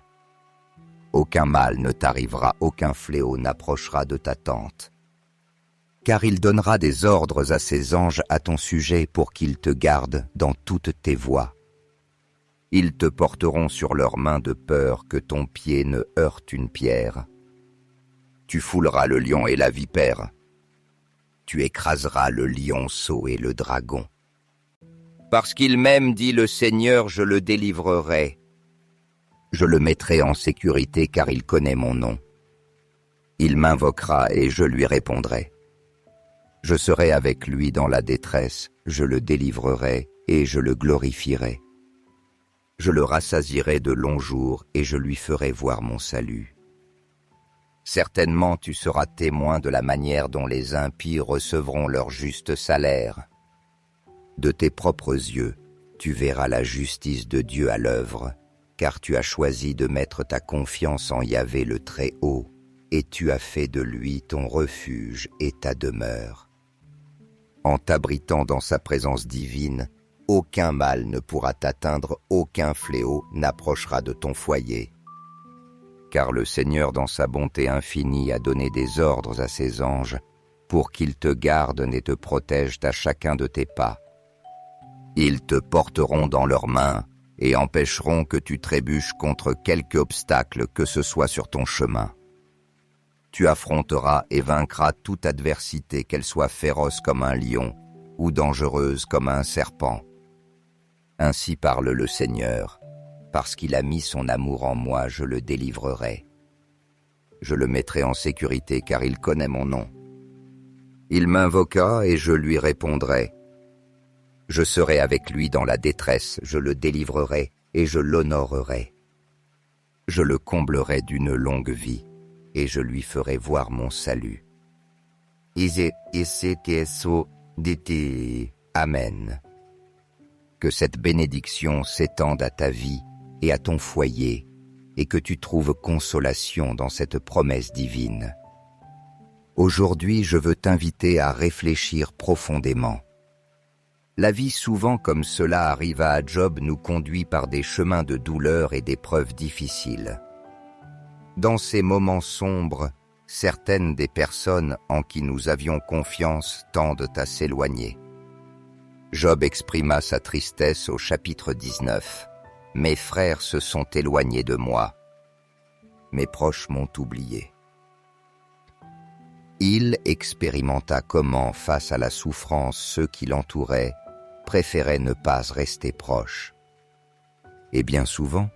Aucun mal ne t'arrivera, aucun fléau n'approchera de ta tente. Car il donnera des ordres à ses anges à ton sujet pour qu'ils te gardent dans toutes tes voies. Ils te porteront sur leurs mains de peur que ton pied ne heurte une pierre. Tu fouleras le lion et la vipère. Tu écraseras le lionceau et le dragon. Parce qu'il m'aime, dit le Seigneur, je le délivrerai. Je le mettrai en sécurité car il connaît mon nom. Il m'invoquera et je lui répondrai. Je serai avec lui dans la détresse, je le délivrerai et je le glorifierai. Je le rassasierai de longs jours et je lui ferai voir mon salut. Certainement tu seras témoin de la manière dont les impies recevront leur juste salaire. De tes propres yeux, tu verras la justice de Dieu à l'œuvre, car tu as choisi de mettre ta confiance en Yahvé le Très-Haut, et tu as fait de lui ton refuge et ta demeure. En t'abritant dans sa présence divine, aucun mal ne pourra t'atteindre, aucun fléau n'approchera de ton foyer. Car le Seigneur, dans sa bonté infinie, a donné des ordres à ses anges pour qu'ils te gardent et te protègent à chacun de tes pas. Ils te porteront dans leurs mains et empêcheront que tu trébuches contre quelque obstacle que ce soit sur ton chemin. Tu affronteras et vaincras toute adversité, qu'elle soit féroce comme un lion ou dangereuse comme un serpent. Ainsi parle le Seigneur, parce qu'il a mis son amour en moi, je le délivrerai. Je le mettrai en sécurité car il connaît mon nom. Il m'invoquera et je lui répondrai. Je serai avec lui dans la détresse, je le délivrerai et je l'honorerai. Je le comblerai d'une longue vie et je lui ferai voir mon salut. Amen. Que cette bénédiction s'étende à ta vie et à ton foyer, et que tu trouves consolation dans cette promesse divine. Aujourd'hui, je veux t'inviter à réfléchir profondément. La vie, souvent comme cela arriva à Job, nous conduit par des chemins de douleur et d'épreuves difficiles. Dans ces moments sombres, certaines des personnes en qui nous avions confiance tendent à s'éloigner. Job exprima sa tristesse au chapitre 19. « Mes frères se sont éloignés de moi. Mes proches m'ont oublié. » Il expérimenta comment, face à la souffrance, ceux qui l'entouraient préféraient ne pas rester proches. Et bien souvent,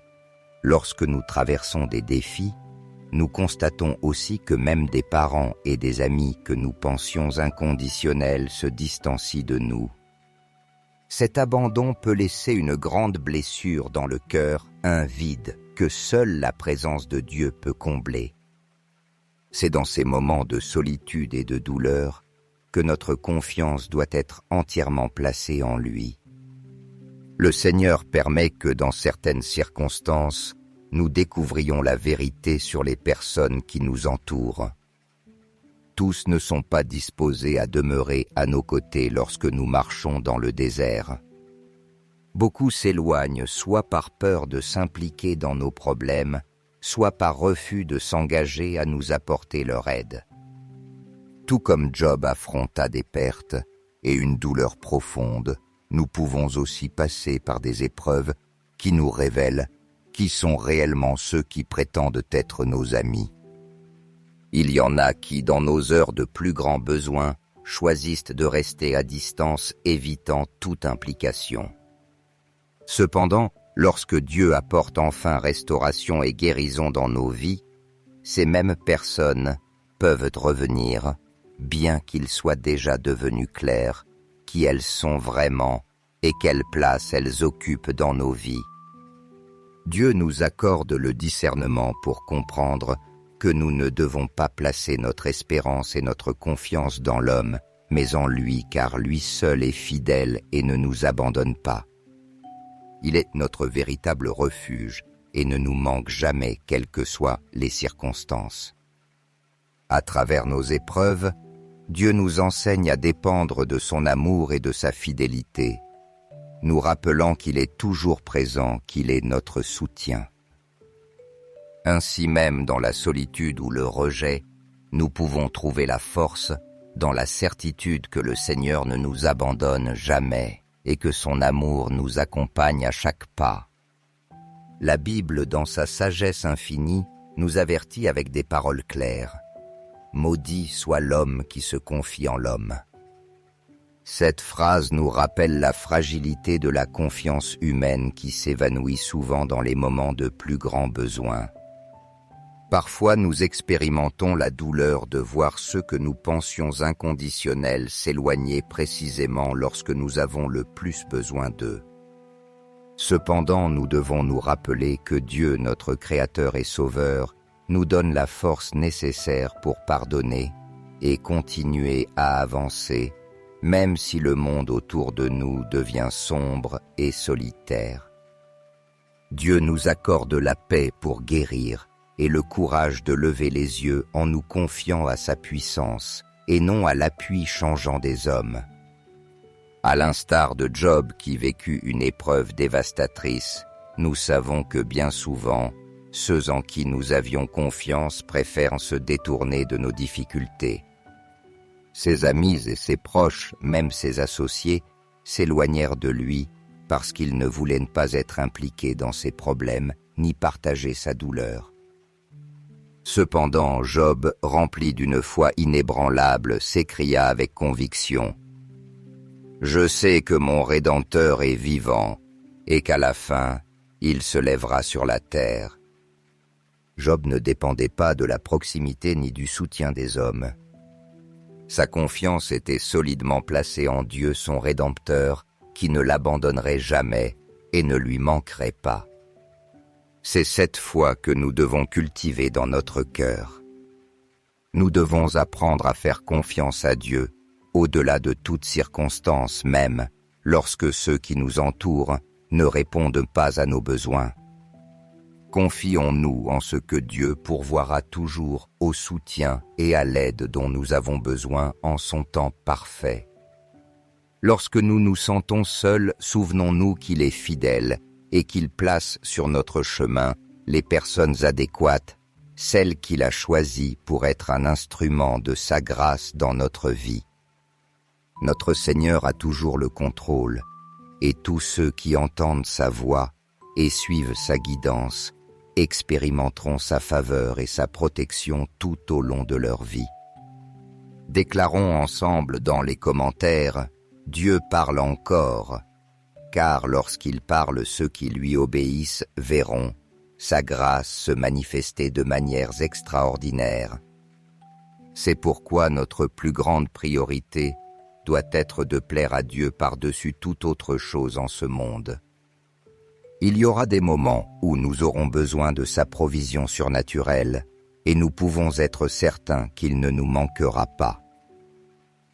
lorsque nous traversons des défis, nous constatons aussi que même des parents et des amis que nous pensions inconditionnels se distancient de nous. Cet abandon peut laisser une grande blessure dans le cœur, un vide que seule la présence de Dieu peut combler. C'est dans ces moments de solitude et de douleur que notre confiance doit être entièrement placée en lui. Le Seigneur permet que dans certaines circonstances, nous découvrions la vérité sur les personnes qui nous entourent. Tous ne sont pas disposés à demeurer à nos côtés lorsque nous marchons dans le désert. Beaucoup s'éloignent soit par peur de s'impliquer dans nos problèmes, soit par refus de s'engager à nous apporter leur aide. Tout comme Job affronta des pertes et une douleur profonde, nous pouvons aussi passer par des épreuves qui nous révèlent qui sont réellement ceux qui prétendent être nos amis. Il y en a qui, dans nos heures de plus grand besoin, choisissent de rester à distance, évitant toute implication. Cependant, lorsque Dieu apporte enfin restauration et guérison dans nos vies, ces mêmes personnes peuvent revenir, bien qu'il soit déjà devenu clair qui elles sont vraiment et quelle place elles occupent dans nos vies. Dieu nous accorde le discernement pour comprendre que nous ne devons pas placer notre espérance et notre confiance dans l'homme, mais en lui, car lui seul est fidèle et ne nous abandonne pas. Il est notre véritable refuge et ne nous manque jamais, quelles que soient les circonstances. À travers nos épreuves, Dieu nous enseigne à dépendre de son amour et de sa fidélité, nous rappelant qu'il est toujours présent, qu'il est notre soutien. Ainsi même, dans la solitude ou le rejet, nous pouvons trouver la force dans la certitude que le Seigneur ne nous abandonne jamais et que son amour nous accompagne à chaque pas. la Bible, dans sa sagesse infinie, nous avertit avec des paroles claires. Maudit soit l'homme qui se confie en l'homme. Cette phrase nous rappelle la fragilité de la confiance humaine qui s'évanouit souvent dans les moments de plus grand besoin. Parfois nous expérimentons la douleur de voir ceux que nous pensions inconditionnels s'éloigner précisément lorsque nous avons le plus besoin d'eux. Cependant, nous devons nous rappeler que Dieu, notre Créateur et Sauveur, nous donne la force nécessaire pour pardonner et continuer à avancer, même si le monde autour de nous devient sombre et solitaire. Dieu nous accorde la paix pour guérir et le courage de lever les yeux en nous confiant à sa puissance et non à l'appui changeant des hommes. À l'instar de Job qui vécut une épreuve dévastatrice, nous savons que bien souvent, ceux en qui nous avions confiance préfèrent se détourner de nos difficultés. Ses amis et ses proches, même ses associés, s'éloignèrent de lui parce qu'ils ne voulaient pas être impliqués dans ses problèmes ni partager sa douleur. Cependant, Job, rempli d'une foi inébranlable, s'écria avec conviction : « Je sais que mon Rédempteur est vivant et qu'à la fin, il se lèvera sur la terre. » Job ne dépendait pas de la proximité ni du soutien des hommes. Sa confiance était solidement placée en Dieu, son Rédempteur, qui ne l'abandonnerait jamais et ne lui manquerait pas. C'est cette foi que nous devons cultiver dans notre cœur. Nous devons apprendre à faire confiance à Dieu, au-delà de toute circonstance, même lorsque ceux qui nous entourent ne répondent pas à nos besoins. Confions-nous en ce que Dieu pourvoira toujours au soutien et à l'aide dont nous avons besoin en son temps parfait. Lorsque nous nous sentons seuls, souvenons-nous qu'il est fidèle et qu'il place sur notre chemin les personnes adéquates, celles qu'il a choisies pour être un instrument de sa grâce dans notre vie. Notre Seigneur a toujours le contrôle, et tous ceux qui entendent sa voix et suivent sa guidance expérimenteront sa faveur et sa protection tout au long de leur vie. Déclarons ensemble dans les commentaires « Dieu parle encore », car lorsqu'il parle, ceux qui lui obéissent verront sa grâce se manifester de manières extraordinaires. C'est pourquoi notre plus grande priorité doit être de plaire à Dieu par-dessus toute autre chose en ce monde. Il y aura des moments où nous aurons besoin de sa provision surnaturelle et nous pouvons être certains qu'il ne nous manquera pas.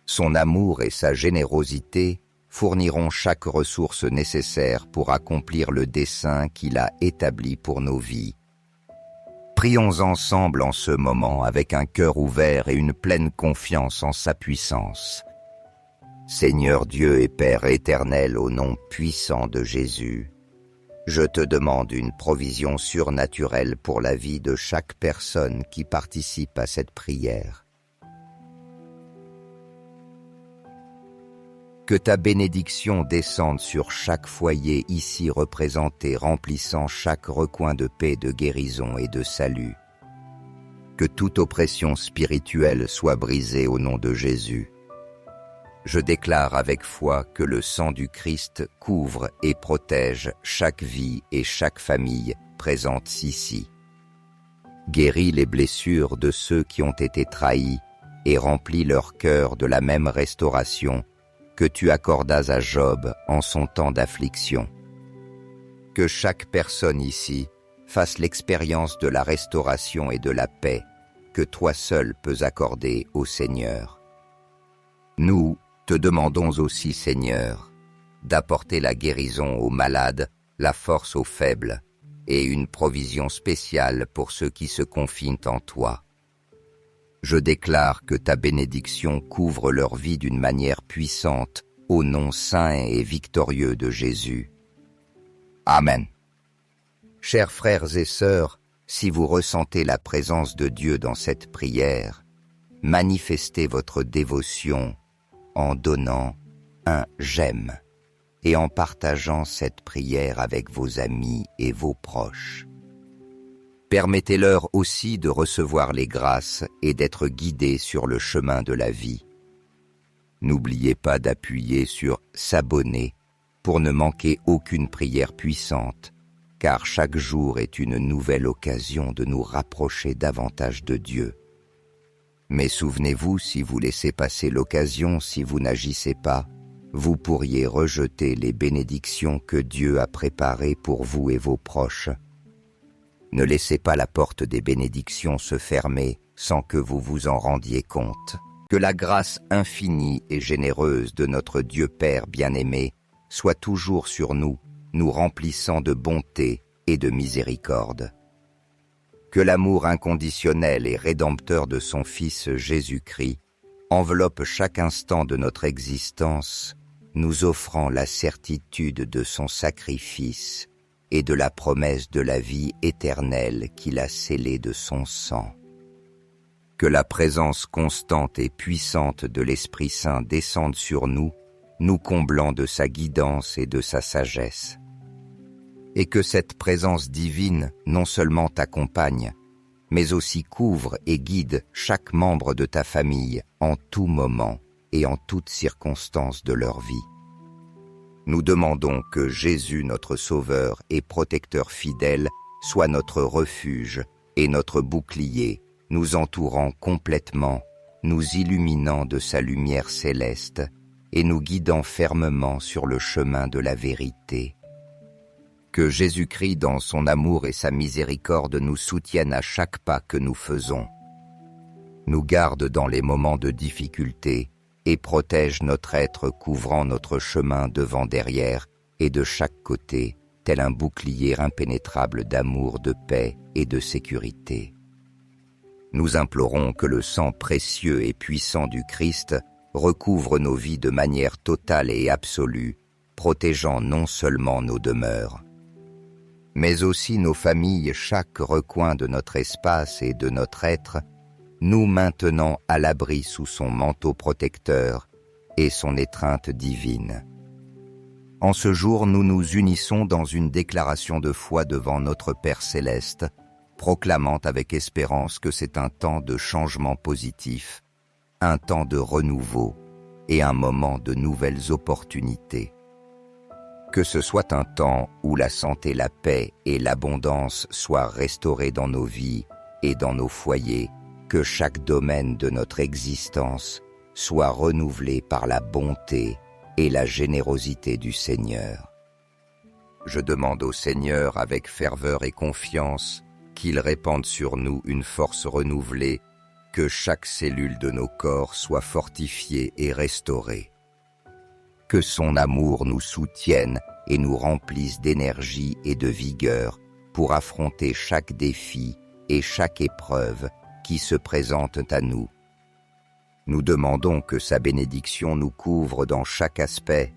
Son amour et sa générosité fourniront chaque ressource nécessaire pour accomplir le dessein qu'il a établi pour nos vies. Prions ensemble en ce moment avec un cœur ouvert et une pleine confiance en sa puissance. Seigneur Dieu et Père éternel, au nom puissant de Jésus, je te demande une provision surnaturelle pour la vie de chaque personne qui participe à cette prière. Que ta bénédiction descende sur chaque foyer ici représenté, remplissant chaque recoin de paix, de guérison et de salut. Que toute oppression spirituelle soit brisée au nom de Jésus. Je déclare avec foi que le sang du Christ couvre et protège chaque vie et chaque famille présente ici. Guéris les blessures de ceux qui ont été trahis et remplis leur cœur de la même restauration que tu accordas à Job en son temps d'affliction. Que chaque personne ici fasse l'expérience de la restauration et de la paix que toi seul peux accorder au Seigneur. Nous te demandons aussi, Seigneur, d'apporter la guérison aux malades, la force aux faibles et une provision spéciale pour ceux qui se confient en toi. Je déclare que ta bénédiction couvre leur vie d'une manière puissante au nom saint et victorieux de Jésus. Amen. Chers frères et sœurs, si vous ressentez la présence de Dieu dans cette prière, manifestez votre dévotion en donnant un « j'aime ». et en partageant cette prière avec vos amis et vos proches. Permettez-leur aussi de recevoir les grâces et d'être guidés sur le chemin de la vie. N'oubliez pas d'appuyer sur « S'abonner » pour ne manquer aucune prière puissante, car chaque jour est une nouvelle occasion de nous rapprocher davantage de Dieu. Mais souvenez-vous, si vous laissez passer l'occasion, si vous n'agissez pas, vous pourriez rejeter les bénédictions que Dieu a préparées pour vous et vos proches. Ne laissez pas la porte des bénédictions se fermer sans que vous vous en rendiez compte. Que la grâce infinie et généreuse de notre Dieu Père bien-aimé soit toujours sur nous, nous remplissant de bonté et de miséricorde. Que l'amour inconditionnel et rédempteur de son Fils Jésus-Christ enveloppe chaque instant de notre existence, nous offrant la certitude de son sacrifice et de la promesse de la vie éternelle qu'il a scellée de son sang. Que la présence constante et puissante de l'Esprit Saint descende sur nous, nous comblant de sa guidance et de sa sagesse. Et que cette présence divine non seulement t'accompagne, mais aussi couvre et guide chaque membre de ta famille en tout moment et en toutes circonstances de leur vie. Nous demandons que Jésus, notre Sauveur et protecteur fidèle, soit notre refuge et notre bouclier, nous entourant complètement, nous illuminant de sa lumière céleste et nous guidant fermement sur le chemin de la vérité. Que Jésus-Christ, dans son amour et sa miséricorde, nous soutienne à chaque pas que nous faisons, nous garde dans les moments de difficulté et protège notre être couvrant notre chemin devant, derrière et de chaque côté, tel un bouclier impénétrable d'amour, de paix et de sécurité. Nous implorons que le sang précieux et puissant du Christ recouvre nos vies de manière totale et absolue, protégeant non seulement nos demeures, mais aussi nos familles, chaque recoin de notre espace et de notre être, nous maintenant à l'abri sous son manteau protecteur et son étreinte divine. En ce jour, nous nous unissons dans une déclaration de foi devant notre Père céleste, proclamant avec espérance que c'est un temps de changement positif, un temps de renouveau et un moment de nouvelles opportunités. Que ce soit un temps où la santé, la paix et l'abondance soient restaurées dans nos vies et dans nos foyers, que chaque domaine de notre existence soit renouvelé par la bonté et la générosité du Seigneur. Je demande au Seigneur avec ferveur et confiance qu'il répande sur nous une force renouvelée, que chaque cellule de nos corps soit fortifiée et restaurée. Que son amour nous soutienne et nous remplisse d'énergie et de vigueur pour affronter chaque défi et chaque épreuve qui se présentent à nous. Nous demandons que sa bénédiction nous couvre dans chaque aspect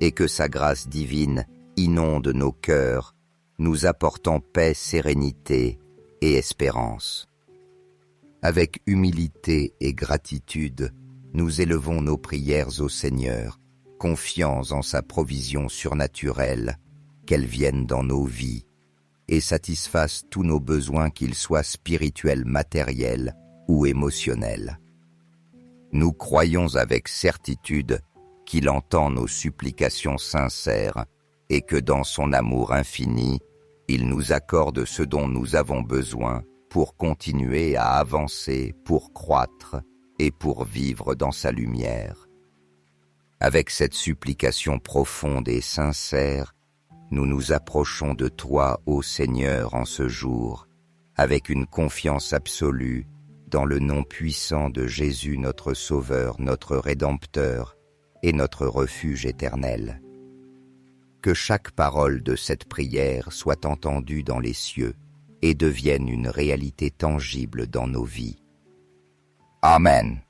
et que sa grâce divine inonde nos cœurs, nous apportant paix, sérénité et espérance. Avec humilité et gratitude, nous élevons nos prières au Seigneur, confiants en sa provision surnaturelle, qu'elle vienne dans nos vies et satisfasse tous nos besoins, qu'ils soient spirituels, matériels ou émotionnels. Nous croyons avec certitude qu'il entend nos supplications sincères et que dans son amour infini, il nous accorde ce dont nous avons besoin pour continuer à avancer, pour croître et pour vivre dans sa lumière. Avec cette supplication profonde et sincère, nous nous approchons de toi, ô Seigneur, en ce jour, avec une confiance absolue dans le nom puissant de Jésus, notre Sauveur, notre Rédempteur et notre refuge éternel. Que chaque parole de cette prière soit entendue dans les cieux et devienne une réalité tangible dans nos vies. Amen.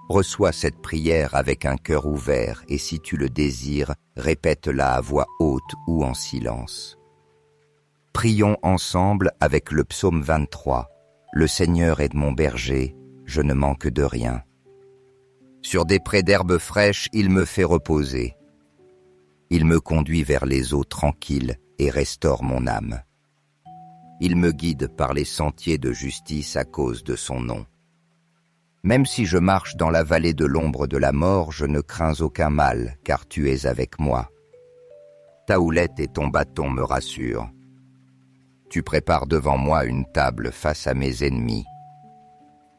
Reçois cette prière avec un cœur ouvert et si tu le désires, répète-la à voix haute ou en silence. Prions ensemble avec le psaume 23. Le Seigneur est mon berger, je ne manque de rien. Sur des prés d'herbes fraîches, il me fait reposer. Il me conduit vers les eaux tranquilles et restaure mon âme. Il me guide par les sentiers de justice à cause de son nom. Même si je marche dans la vallée de l'ombre de la mort, je ne crains aucun mal, car tu es avec moi. Ta houlette et ton bâton me rassurent. Tu prépares devant moi une table face à mes ennemis.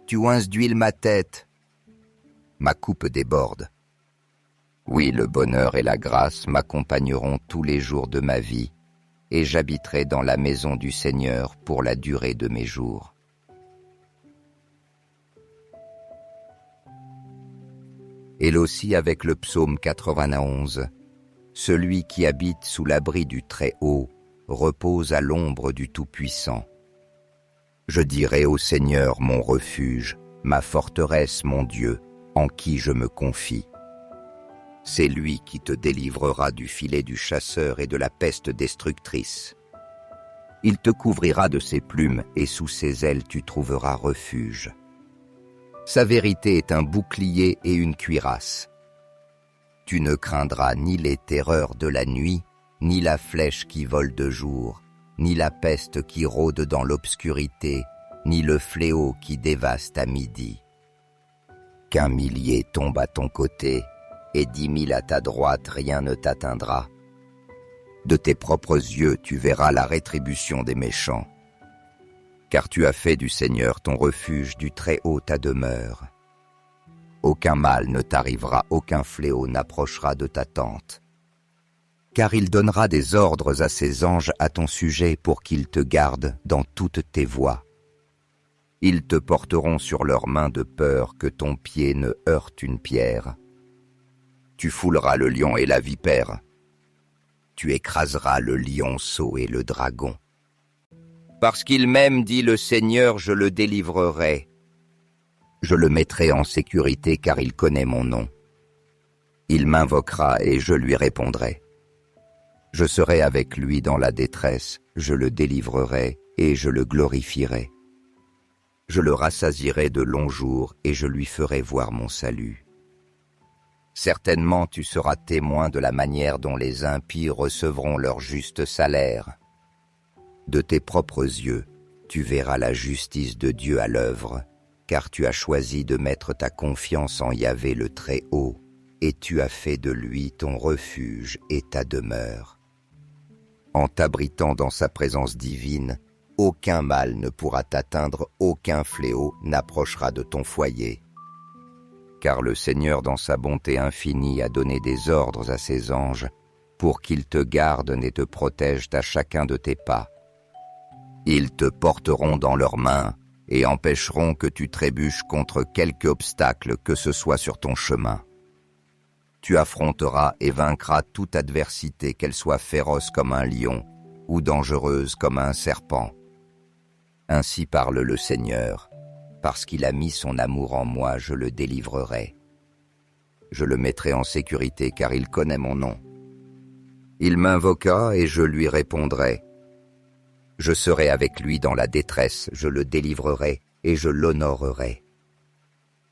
Tu oinces d'huile ma tête. Ma coupe déborde. Oui, le bonheur et la grâce m'accompagneront tous les jours de ma vie, et j'habiterai dans la maison du Seigneur pour la durée de mes jours. Et aussi avec le psaume 91, celui qui habite sous l'abri du Très-Haut repose à l'ombre du Tout-Puissant. Je dirai au Seigneur mon refuge, ma forteresse, mon Dieu, en qui je me confie. C'est lui qui te délivrera du filet du chasseur et de la peste destructrice. Il te couvrira de ses plumes et sous ses ailes tu trouveras refuge. Sa vérité est un bouclier et une cuirasse. Tu ne craindras ni les terreurs de la nuit, ni la flèche qui vole de jour, ni la peste qui rôde dans l'obscurité, ni le fléau qui dévaste à midi. Qu'un millier tombe à ton côté, et 10 000 à ta droite, rien ne t'atteindra. De tes propres yeux, tu verras la rétribution des méchants. Car tu as fait du Seigneur ton refuge, du Très-Haut ta demeure. Aucun mal ne t'arrivera, aucun fléau n'approchera de ta tente. Car il donnera des ordres à ses anges à ton sujet pour qu'ils te gardent dans toutes tes voies. Ils te porteront sur leurs mains de peur que ton pied ne heurte une pierre. Tu fouleras le lion et la vipère. Tu écraseras le lionceau et le dragon. Parce qu'il m'aime, dit le Seigneur, je le délivrerai. Je le mettrai en sécurité car il connaît mon nom. Il m'invoquera et je lui répondrai. Je serai avec lui dans la détresse, je le délivrerai et je le glorifierai. Je le rassasierai de longs jours et je lui ferai voir mon salut. Certainement tu seras témoin de la manière dont les impies recevront leur juste salaire. De tes propres yeux, tu verras la justice de Dieu à l'œuvre, car tu as choisi de mettre ta confiance en Yahvé le Très-Haut, et tu as fait de lui ton refuge et ta demeure. En t'abritant dans sa présence divine, aucun mal ne pourra t'atteindre, aucun fléau n'approchera de ton foyer. Car le Seigneur, dans sa bonté infinie, a donné des ordres à ses anges pour qu'ils te gardent et te protègent à chacun de tes pas. Ils te porteront dans leurs mains et empêcheront que tu trébuches contre quelque obstacle que ce soit sur ton chemin. Tu affronteras et vaincras toute adversité, qu'elle soit féroce comme un lion ou dangereuse comme un serpent. Ainsi parle le Seigneur, parce qu'il a mis son amour en moi, je le délivrerai. Je le mettrai en sécurité car il connaît mon nom. Il m'invoqua et je lui répondrai. Je serai avec lui dans la détresse, je le délivrerai et je l'honorerai.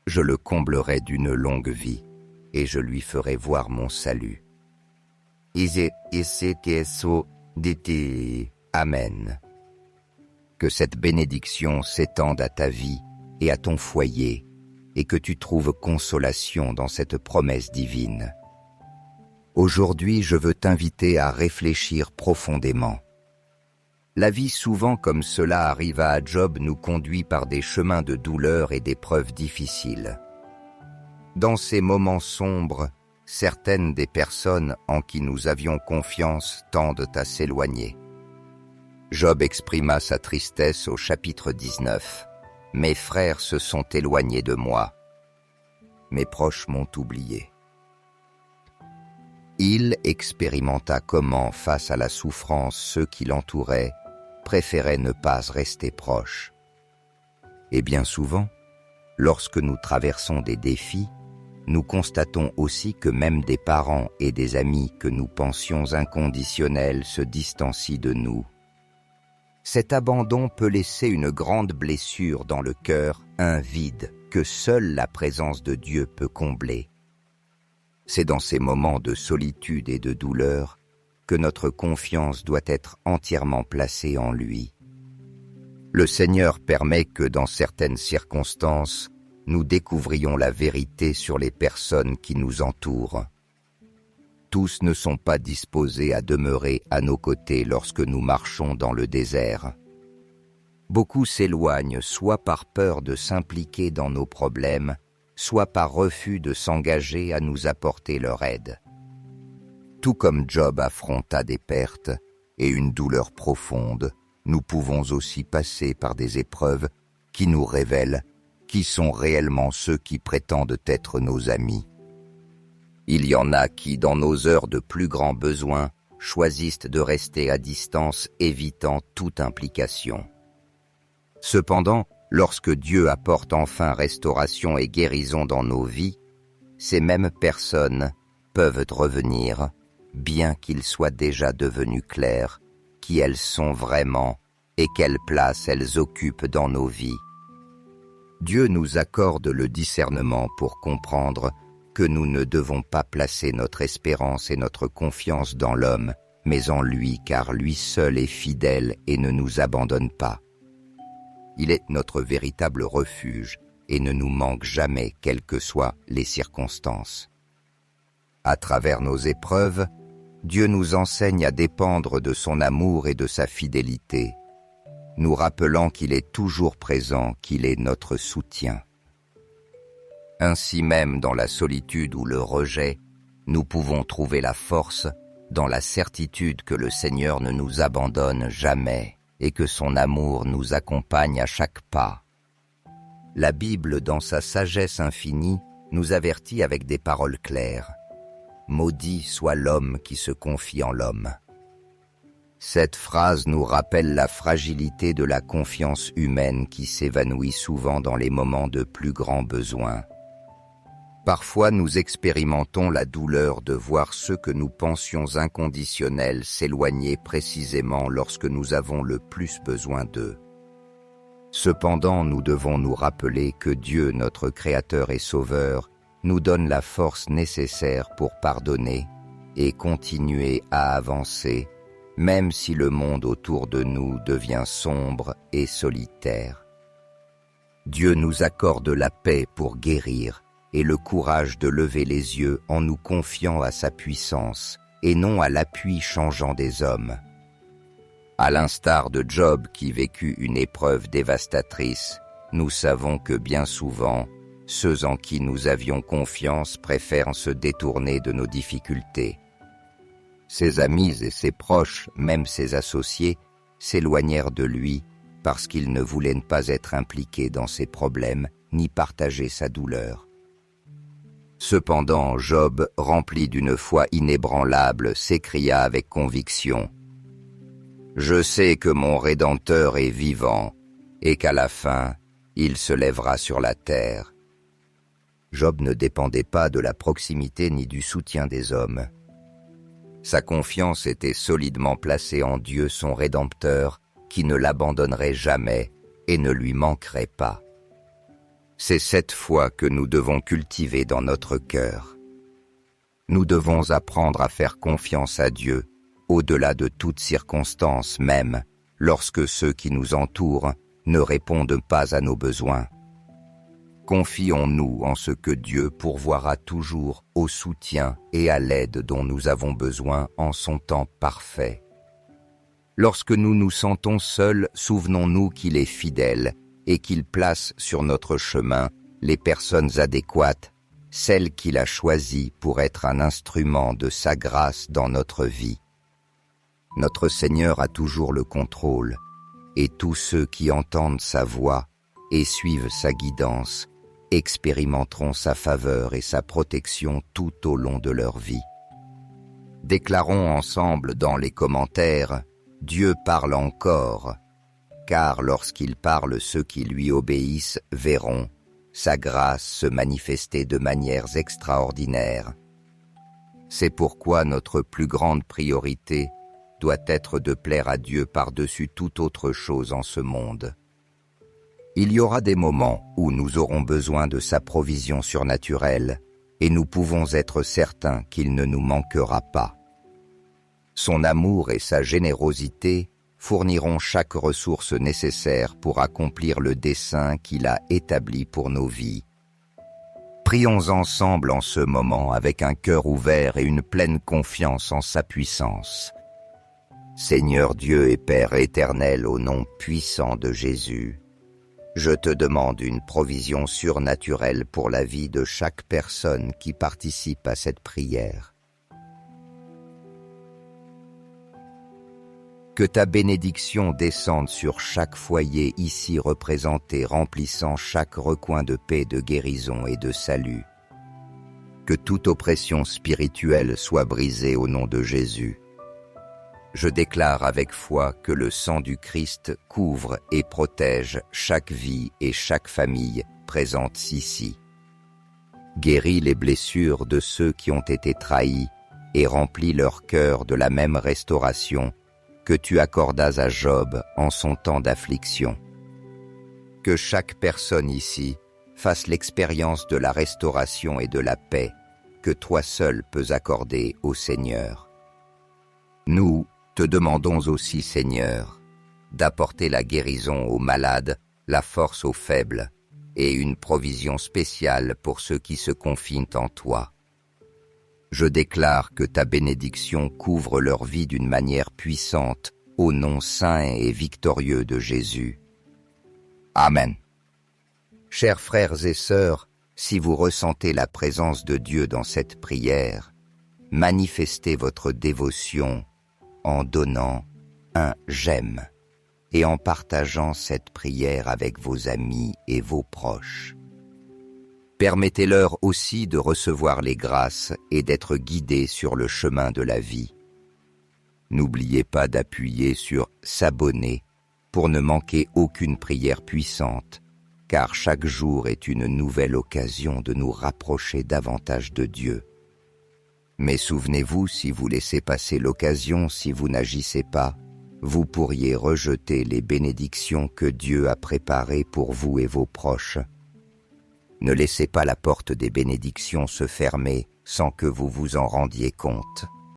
Je le comblerai d'une longue vie et je lui ferai voir mon salut. Amen. Que cette bénédiction s'étende à ta vie et à ton foyer et que tu trouves consolation dans cette promesse divine. Aujourd'hui, je veux t'inviter à réfléchir profondément. La vie, souvent comme cela arriva à Job, nous conduit par des chemins de douleur et d'épreuves difficiles. Dans ces moments sombres, certaines des personnes en qui nous avions confiance tendent à s'éloigner. Job exprima sa tristesse au chapitre 19. « Mes frères se sont éloignés de moi. Mes proches m'ont oublié. » Il expérimenta comment, face à la souffrance, ceux qui l'entouraient préféraient ne pas rester proches. Et bien souvent, lorsque nous traversons des défis, nous constatons aussi que même des parents et des amis que nous pensions inconditionnels se distancient de nous. Cet abandon peut laisser une grande blessure dans le cœur, un vide que seule la présence de Dieu peut combler. C'est dans ces moments de solitude et de douleur que notre confiance doit être entièrement placée en lui. Le Seigneur permet que dans certaines circonstances, nous découvrions la vérité sur les personnes qui nous entourent. Tous ne sont pas disposés à demeurer à nos côtés lorsque nous marchons dans le désert. Beaucoup s'éloignent soit par peur de s'impliquer dans nos problèmes, soit par refus de s'engager à nous apporter leur aide. Tout comme Job affronta des pertes et une douleur profonde, nous pouvons aussi passer par des épreuves qui nous révèlent qui sont réellement ceux qui prétendent être nos amis. Il y en a qui, dans nos heures de plus grand besoin, choisissent de rester à distance, évitant toute implication. Cependant, lorsque Dieu apporte enfin restauration et guérison dans nos vies, ces mêmes personnes peuvent revenir, bien qu'il soit déjà devenu clair qui elles sont vraiment et quelle place elles occupent dans nos vies. Dieu nous accorde le discernement pour comprendre que nous ne devons pas placer notre espérance et notre confiance dans l'homme, mais en lui, car lui seul est fidèle et ne nous abandonne pas. Il est notre véritable refuge et ne nous manque jamais, quelles que soient les circonstances. À travers nos épreuves, Dieu nous enseigne à dépendre de son amour et de sa fidélité, nous rappelant qu'il est toujours présent, qu'il est notre soutien. Ainsi même dans la solitude ou le rejet, nous pouvons trouver la force dans la certitude que le Seigneur ne nous abandonne jamais et que son amour nous accompagne à chaque pas. La Bible, dans sa sagesse infinie, nous avertit avec des paroles claires. « Maudit soit l'homme qui se confie en l'homme ». Cette phrase nous rappelle la fragilité de la confiance humaine qui s'évanouit souvent dans les moments de plus grand besoin. Parfois nous expérimentons la douleur de voir ceux que nous pensions inconditionnels s'éloigner précisément lorsque nous avons le plus besoin d'eux. Cependant, nous devons nous rappeler que Dieu, notre Créateur et Sauveur, nous donne la force nécessaire pour pardonner et continuer à avancer, même si le monde autour de nous devient sombre et solitaire. Dieu nous accorde la paix pour guérir et le courage de lever les yeux en nous confiant à sa puissance et non à l'appui changeant des hommes. À l'instar de Job qui vécut une épreuve dévastatrice, nous savons que bien souvent, ceux en qui nous avions confiance préfèrent se détourner de nos difficultés. Ses amis et ses proches, même ses associés, s'éloignèrent de lui parce qu'ils ne voulaient pas être impliqués dans ses problèmes ni partager sa douleur. Cependant, Job, rempli d'une foi inébranlable, s'écria avec conviction « Je sais que mon Rédempteur est vivant et qu'à la fin, il se lèvera sur la terre. » Job ne dépendait pas de la proximité ni du soutien des hommes. Sa confiance était solidement placée en Dieu, son Rédempteur, qui ne l'abandonnerait jamais et ne lui manquerait pas. C'est cette foi que nous devons cultiver dans notre cœur. Nous devons apprendre à faire confiance à Dieu, au-delà de toute circonstance, même lorsque ceux qui nous entourent ne répondent pas à nos besoins. Confions-nous en ce que Dieu pourvoira toujours au soutien et à l'aide dont nous avons besoin en son temps parfait. Lorsque nous nous sentons seuls, souvenons-nous qu'il est fidèle et qu'il place sur notre chemin les personnes adéquates, celles qu'il a choisies pour être un instrument de sa grâce dans notre vie. Notre Seigneur a toujours le contrôle, et tous ceux qui entendent sa voix et suivent sa guidance expérimenteront sa faveur et sa protection tout au long de leur vie. Déclarons ensemble dans les commentaires « Dieu parle encore », car lorsqu'il parle, ceux qui lui obéissent verront sa grâce se manifester de manières extraordinaires. C'est pourquoi notre plus grande priorité doit être de plaire à Dieu par-dessus toute autre chose en ce monde. Il y aura des moments où nous aurons besoin de sa provision surnaturelle, et nous pouvons être certains qu'il ne nous manquera pas. Son amour et sa générosité fourniront chaque ressource nécessaire pour accomplir le dessein qu'il a établi pour nos vies. Prions ensemble en ce moment avec un cœur ouvert et une pleine confiance en sa puissance. Seigneur Dieu et Père éternel, au nom puissant de Jésus, je te demande une provision surnaturelle pour la vie de chaque personne qui participe à cette prière. Que ta bénédiction descende sur chaque foyer ici représenté, remplissant chaque recoin de paix, de guérison et de salut. Que toute oppression spirituelle soit brisée au nom de Jésus. Je déclare avec foi que le sang du Christ couvre et protège chaque vie et chaque famille présente ici. Guéris les blessures de ceux qui ont été trahis et remplis leur cœur de la même restauration que tu accordas à Job en son temps d'affliction. Que chaque personne ici fasse l'expérience de la restauration et de la paix que toi seul peux accorder au Seigneur. Nous te demandons aussi, Seigneur, d'apporter la guérison aux malades, la force aux faibles, et une provision spéciale pour ceux qui se confient en toi. Je déclare que ta bénédiction couvre leur vie d'une manière puissante, au nom saint et victorieux de Jésus. Amen. Chers frères et sœurs, si vous ressentez la présence de Dieu dans cette prière, manifestez votre dévotion en donnant un « j'aime » et en partageant cette prière avec vos amis et vos proches. Permettez-leur aussi de recevoir les grâces et d'être guidés sur le chemin de la vie. N'oubliez pas d'appuyer sur « s'abonner » pour ne manquer aucune prière puissante, car chaque jour est une nouvelle occasion de nous rapprocher davantage de Dieu. Mais souvenez-vous, si vous laissez passer l'occasion, si vous n'agissez pas, vous pourriez rejeter les bénédictions que Dieu a préparées pour vous et vos proches. Ne laissez pas la porte des bénédictions se fermer sans que vous vous en rendiez compte.